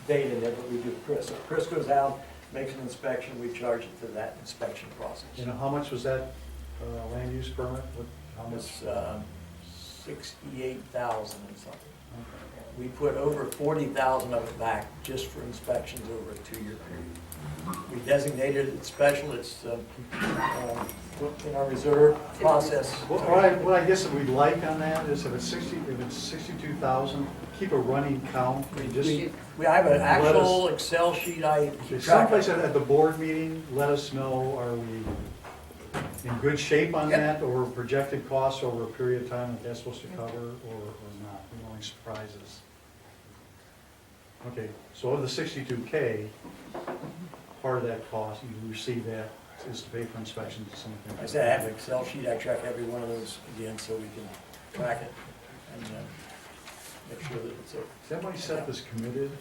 data in there, but we do Chris. If Chris goes out, makes an inspection, we charge it to that inspection process. you know, how much was that land use permit? How much? It's 68,000 and something. We put over 40,000 of it back just for inspections over a 2-year period. We designated it special, it's in our reserve process. What I guess that we'd like on that is if it's 62,000, keep a running count. We have an actual Excel sheet I keep track Someplace of. at the board meeting, let us know, are we in good shape on that, or projected costs over a period of time that that's supposed to cover, or not? We don't want any surprises. Okay, so of the 62K, part of that cost, you receive that, is to pay for inspections and something. I said I have an Excel sheet, I track every one of those again so we can track it and make sure that it's a. Is that why you said this committed?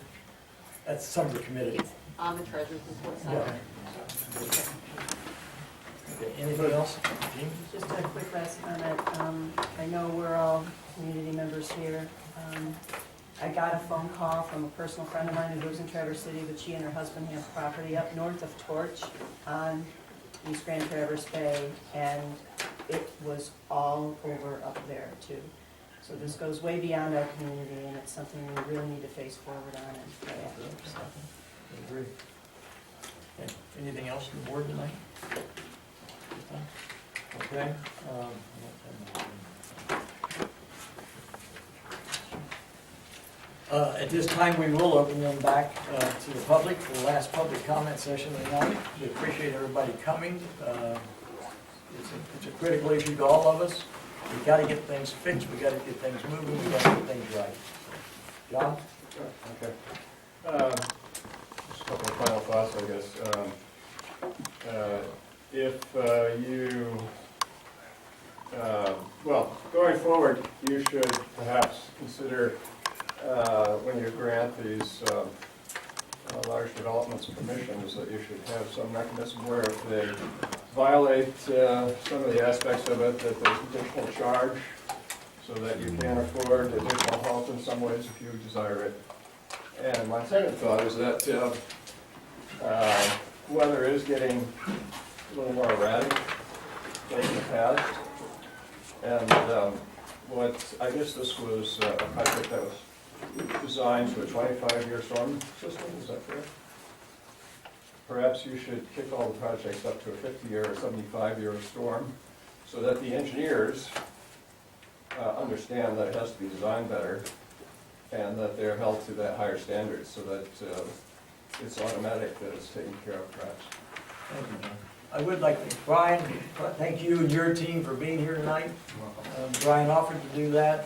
That's some of the committed. it's on the treasurer's report Yeah. side. Okay, anything else? Jean? Just a quick last comment. I know we're all community members here. I got a phone call from a personal friend of mine who lives in Traverse City, but she and her husband have property up north of Torch on East Grand Traverse Bay, and it was all over up there too. So this goes way beyond our community, and it's something we really need to face forward on and play after, so. I agree. Okay, anything else from the board tonight? Okay. At this time, we will open them back to the public for the last public comment session of the night. We appreciate everybody coming. It's a critical issue to all of us. We've got to get things fixed, we've got to get things moving, we've got to get things right. John? Okay. Just a couple of final thoughts, I guess. Well, going forward, you should perhaps consider, when you grant these large developments permissions, that you should have some mechanism where if they violate some of the aspects of it, that there's additional charge, so that you can afford additional help in some ways if you desire it. And my second thought is that weather is getting a little more erratic than in the past. And I guess this was a project that was designed to a 25-year storm system, is that correct? Perhaps you should kick all the projects up to a 50-year or 75-year storm, so that the engineers understand that it has to be designed better, and that they're held to that higher standard, so that it's automatic that it's taken care of, perhaps. Thank you, John. I would like to, Brian, thank you and your team for being here tonight. Brian offered to do that.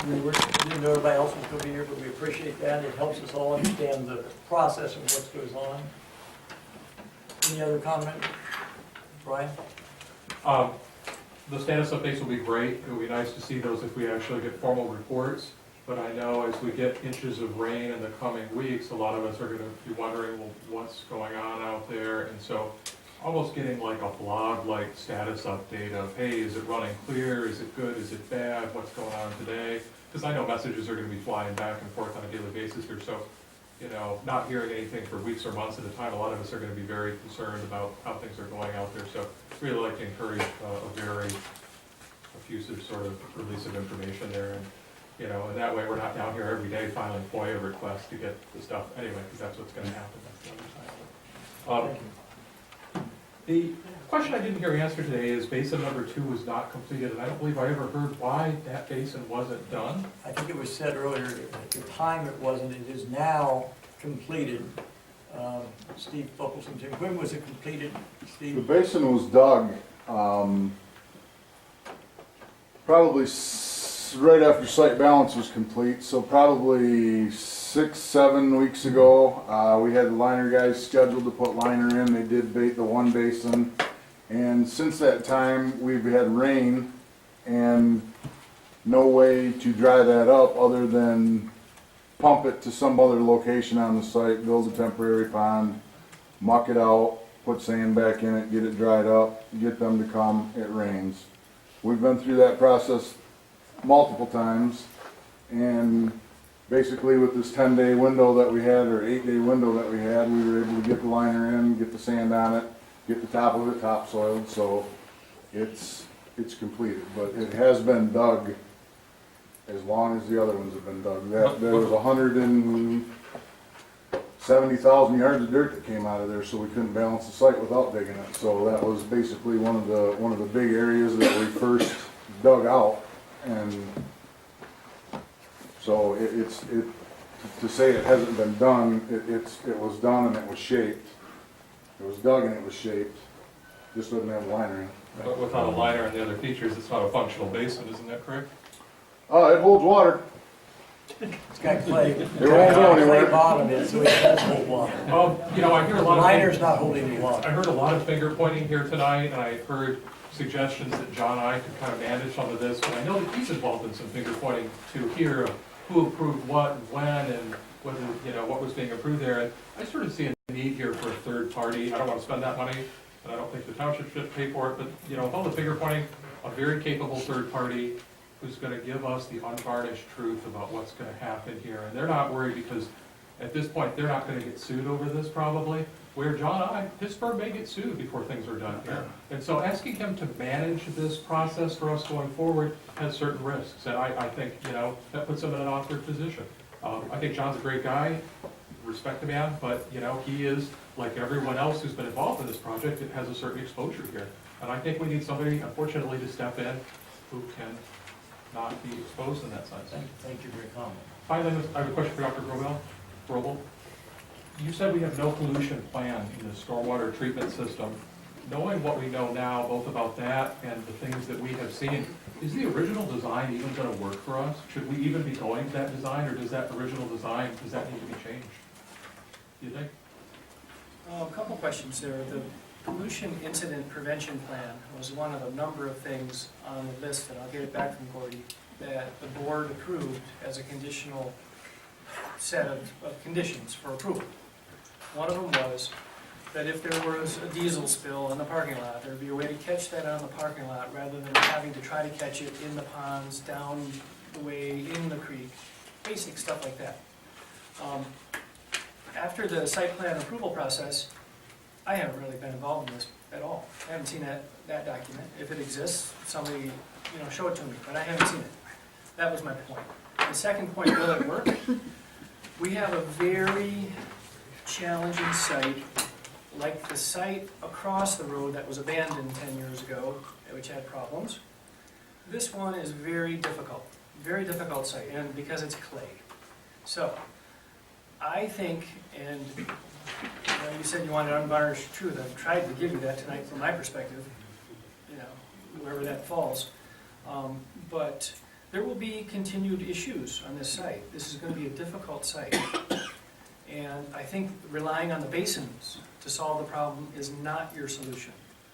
We didn't know everybody else was going to be here, but we appreciate that. It helps us all understand the process of what goes on. Any other comment? Brian? The status updates will be great. It will be nice to see those if we actually get formal reports. But I know as we get inches of rain in the coming weeks, a lot of us are going to be wondering, well, what's going on out there? And so almost getting like a blog-like status update of, hey, is it running clear? Is it good? Is it bad? What's going on today? Because I know messages are going to be flying back and forth on a daily basis here. So, you know, not hearing anything for weeks or months at a time, a lot of us are going to be very concerned about how things are going out there. So really like to encourage a very effusive sort of release of information there. And, you know, and that way we're not down here every day filing FOIA requests to get the stuff anyway, because that's what's going to happen. That's the other side of it. The question I didn't hear answered today is basin number 2 was not completed, and I don't believe I ever heard why that basin wasn't done. I think it was said earlier, at the time it wasn't, it is now completed. Steve Buckleson, when was it completed, Steve? The basin was dug, probably right after site balance was complete, so probably 6-7 weeks ago. We had the liner guys scheduled to put liner in. They did bait the one basin, and since that time we've had rain and no way to dry that up other than pump it to some other location on the site, build a temporary pond, muck it out, put sand back in it, get it dried up, get them to come. It rains. We've been through that process multiple times, and basically with this 10-day window that we had, or 8-day window that we had, we were able to get the liner in, get the sand on it, get the top of it topsoiled, so it's completed. But it has been dug as long as the other ones have been dug. There was 170,000 yards of dirt that came out of there, so we couldn't balance the site without digging it. So that was basically one of the big areas that we first dug out. And so to say it hasn't been done, it was done and it was shaped. It was dug and it was shaped. Just doesn't have liner in it. But without a liner and the other features, it's not a functional basin, isn't that correct? It holds water. It's got clay. It won't go anywhere. Clay bottom is, so it does hold water. You know, I hear a lot of... Liner's not holding any water. I heard a lot of finger pointing here tonight, and I heard suggestions that John and I could kind of manage some of this, but I know that he's involved in some finger pointing too here of who approved what and when and whether, you know, what was being approved there. And I sort of see a need here for a third party. I don't want to spend that money, and I don't think the township should pay for it, but, you know, with all the finger pointing, a very capable third party who's going to give us the unvarnished truth about what's going to happen here. And they're not worried because at this point, they're not going to get sued over this probably, where John, his firm may get sued before things are done here. And so asking him to manage this process for us going forward has certain risks. And I think, you know, that puts him in an awkward position. I think John's a great guy, respect the man, but, you know, he is, like everyone else who's been involved in this project, it has a certain exposure here. And I think we need somebody, unfortunately, to step in who can not be exposed in that sense. Thank you for your comment. Finally, I have a question for Dr. Grobel. You said we have no pollution plan in the stormwater treatment system. Knowing what we know now, both about that and the things that we have seen, is the original design even going to work for us? Should we even be going to that design, or does that original design, does that need to be changed? Do you think? A couple questions there. The pollution incident prevention plan was one of a number of things on the list, and I'll get it back from Gordy, that the board approved as a conditional set of conditions for approval. One of them was that if there was a diesel spill in the parking lot, there'd be a way to catch that on the parking lot rather than having to try to catch it in the ponds, down the way, in the creek, basic stuff like that. After the site plan approval process, I haven't really been involved in this at all. I haven't seen that document. If it exists, somebody, you know, show it to me, but I haven't seen it. That was my point. The second point, will it work? We have a very challenging site, like the site across the road that was abandoned 10 years ago, which had problems. This one is very difficult site, and because it's clay. So, I think, and you know, you said you wanted unvarnished truth. I've tried to give you that tonight from my perspective, you know, wherever that falls. But there will be continued issues on this site. This is going to be a difficult site. And I think relying on the basins to solve the problem is not your solution.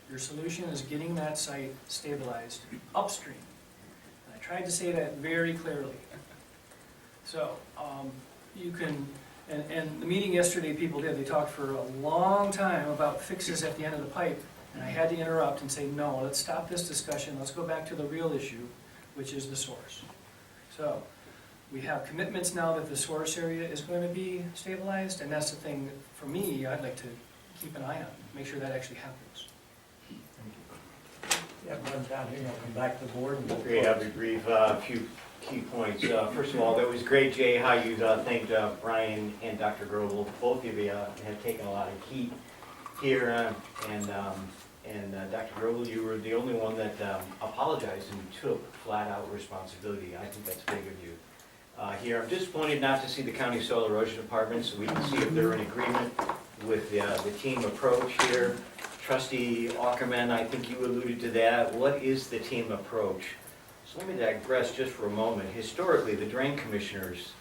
Your solution is getting that site stabilized upstream. And I tried to say that very clearly. So, you can, and the meeting yesterday people did, they talked for a long time about fixes at the end of the pipe, and I had to interrupt and say, no, let's stop this discussion, let's go back to the real issue, which is the source. So, we have commitments now that the source area is going to be stabilized, and that's the thing that, for me, I'd like to keep an eye on, make sure that actually happens. Yeah, run down here, I'll come back to the board. And Great, I'll be brief. A few key points. First of all, that was great, Jay, how you thanked Brian and Dr. Grobel. Both of you have taken a lot of heat here, and Dr. Grobel, you were the only one that apologized and took flat-out responsibility. I think that's big of you. Here, I'm disappointed not to see the county soil erosion department, so we can see if they're in agreement with the team approach here. Trustee Ackerman, I think you alluded to that. What is the team approach? So let me digress just for a moment. Historically, the drain commissioners,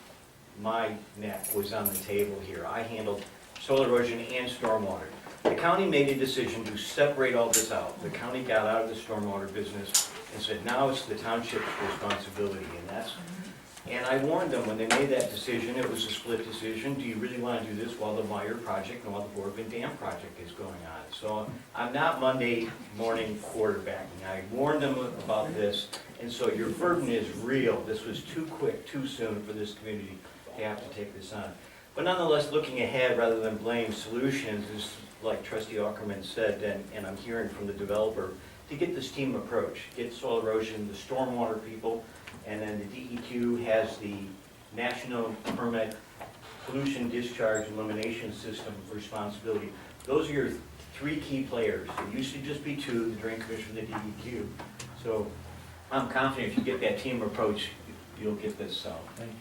my neck was on the table here. I handled soil erosion and stormwater. The county made a decision to separate all this out. The county got out of the stormwater business and said, now it's the township's responsibility, and I warned them when they made that decision, it was a split decision. Do you really want to do this while the Meyer project and while the Boardman Dam project is going on? So I'm not Monday morning quarterbacking. I warned them about this, and so your burden is real. This was too quick, too soon for this community to have to take this on. But nonetheless, looking ahead rather than blame solutions is, like Trustee Ackerman said, and I'm hearing from the developer, to get this team approach, get soil erosion, the stormwater people, and then the DEQ has the National Permit Pollution Discharge Elimination System responsibility. Those are your three key players. It used to just be two, the Drain Commission and the DEQ. So I'm confident if you get that team approach, you'll get this solved. Thank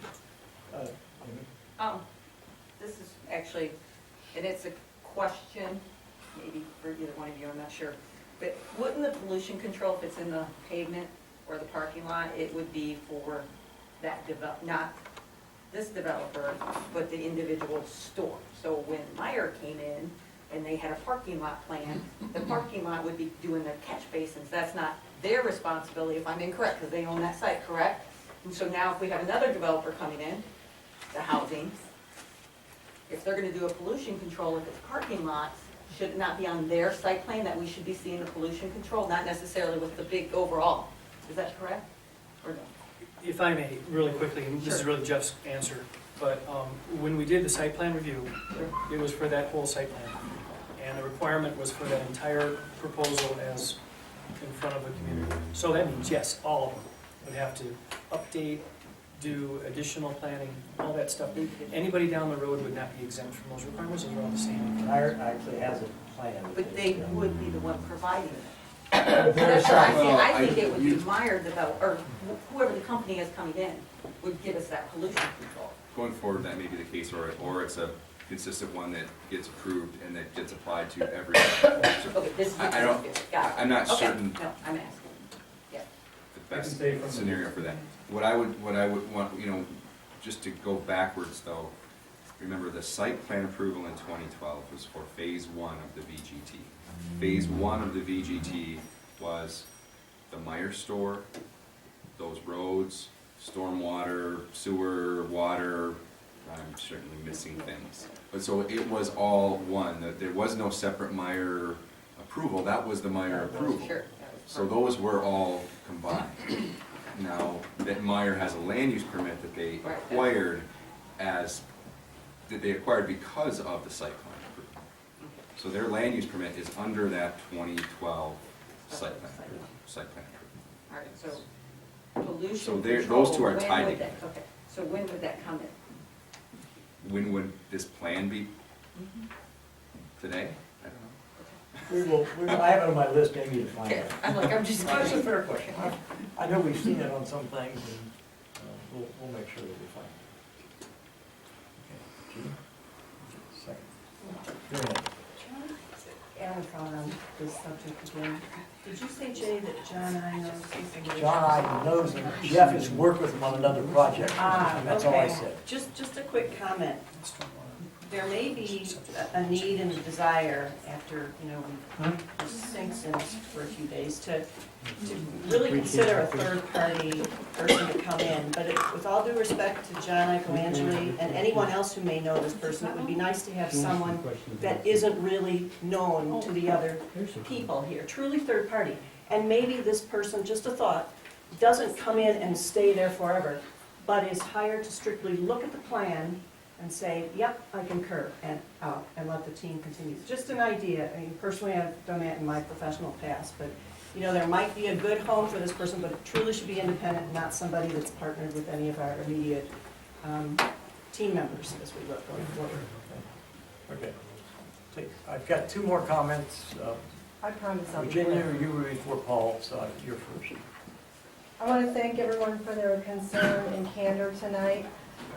you. This is actually, and it's a question, maybe for either one of you, I'm not sure. But wouldn't the pollution control, if it's in the pavement or the parking lot, it would be for that not this developer, but the individual store? So when Meyer came in and they had a parking lot plan, the parking lot would be doing the catch basins. That's not their responsibility, if I'm incorrect, because they own that site, correct? And so now if we have another developer coming in, the housing, if they're gonna do a pollution control, if it's parking lots, should it not be on their site plan that we should be seeing the pollution control, not necessarily with the big overall? Is that correct, or no? If I may, really quickly, and this is really Jeff's answer, but when we did the site plan review, it was for that whole site plan. And the requirement was for that entire proposal as in front of the community. So that means, yes, all of them would have to update, do additional planning, all that stuff. Anybody down the road would not be exempt from those requirements, those are all the same. Meyer actually has a plan. But they would be the one providing it. That's what I think. I think it would be Meyer develop, or whoever the company is coming in would give us that pollution control. Going forward, that may be the case, or it's a consistent one that gets approved and that gets applied to every. Okay, this is. I don't, Got it. I'm not Okay. certain No, I'm asking. Yeah. the best scenario for that. What I would want, just to go backwards though, remember the site plan approval in 2012 was for phase 1 of the VGT. Phase 1 of the VGT was the Meyer store, those roads, stormwater, sewer, water, I'm certainly missing things. But so it was all one, there was no separate Meyer approval, that was the Meyer approval. Sure. So those were all combined. Now, that Meyer has a land use permit that they acquired because of the site plan approval. So their land use permit is under that 2012 site plan approval. All right, so pollution So control, those two are when tied would together. that- Okay, so when would that come in? When would this plan be? Today? I don't know. I have it on my list, maybe to find out. I'm just. That's a fair question. I know we've seen it on some things, and we'll make sure that we find it. Okay, Second. Go ahead. Alan on this subject again. Did you say, Jay, that John I knows something? John I knows him, Jeff has worked with him on another project, and that's all I said. Just a quick comment. There may be a need and a desire after, we've sinks in for a few days to really consider a third-party person to come in. But with all due respect to John Icoangeli and anyone else who may know this person, it would be nice to have someone that isn't really known to the other people here, truly third-party. And maybe this person, just a thought, doesn't come in and stay there forever, but is hired to strictly look at the plan and say, yep, I concur, and out, and let the team continue. Just an idea. I mean, personally, I've done that in my professional past, but, there might be a good home for this person, but it truly should be independent, not somebody that's partnered with any of our immediate team members as we look going forward. Okay. Please. I've got two more comments. I promise I'll be Virginia, quick. you were before Paul, so you're first. I want to thank everyone for their concern and candor tonight,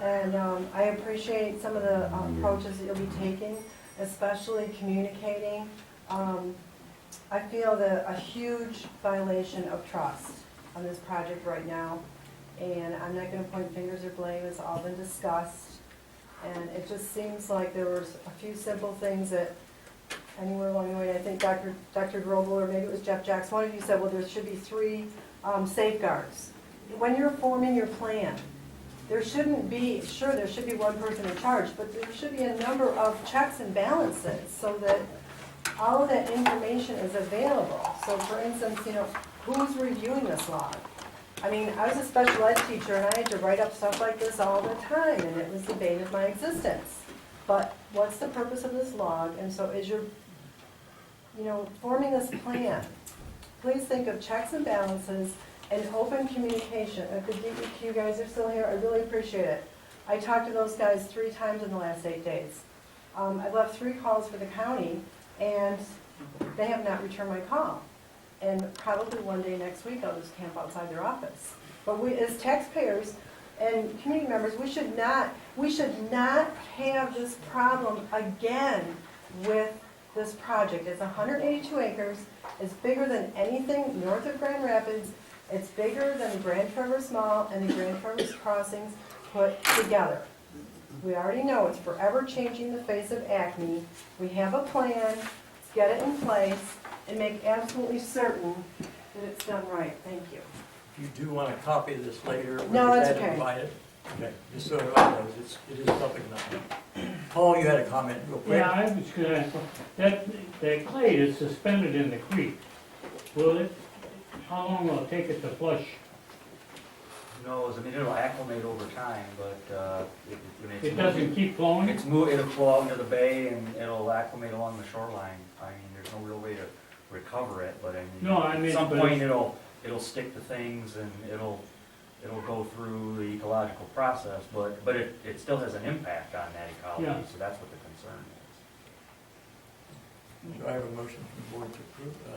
and I appreciate some of the approaches that you'll be taking, especially communicating. I feel that a huge violation of trust on this project right now, and I'm not going to point fingers or blame, it's all been discussed, and it just seems like there was a few simple things that anywhere along the way, I think Dr. Grobel, or maybe it was Jeff Jackson, one of you said, well, there should be 3 safeguards. When you're forming your plan, there shouldn't be, sure, there should be one person in charge, but there should be a number of checks and balances so that all of that information is available. So for instance, you know, who's reviewing this log? I mean, I was a special ed teacher and I had to write up stuff like this all the time, and it was the bane of my existence. But what's the purpose of this log? And so as you're, you know, forming this plan, please think of checks and balances and open communication. If the DEQ guys are still here, I really appreciate it. I talked to those guys 3 times in the last 8 days. I left 3 calls for the county, and they have not returned my call. And probably one day next week, I'll just camp outside their office. But we, as taxpayers and community members, we should not have this problem again with this project. It's 182 acres. It's bigger than anything north of Grand Rapids. It's bigger than the Grand Traverse Mall and the Grand Traverse Crossings put together. We already know it's forever changing the face of Acme. We have a plan. Let's get it in place and make absolutely certain that it's done right. Thank you. If you do want a copy of this later, we're No, that's glad to okay. provide it. Okay, just so everyone knows, it is public knowledge. Paul, you had a comment real quick? Yeah, I was gonna, that clay is suspended in the creek. Will it, how long will it take it to flush? Who knows, I mean, it'll acclimate over time, but, It doesn't keep flowing? It'll flow out into the bay and it'll acclimate along the shoreline. I mean, there's no real way to recover it, but I mean, No, I mean, at some but point it'll stick to things and it'll go through the ecological process, but it still has an impact on that ecology, Yeah. so that's what the concern is. Do I have a motion from the board to approve, to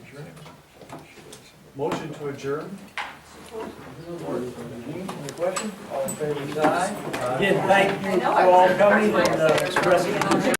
adjourn? Motion to adjourn? Any question? All in favor, say aye. Again, thank you for all coming and expressing.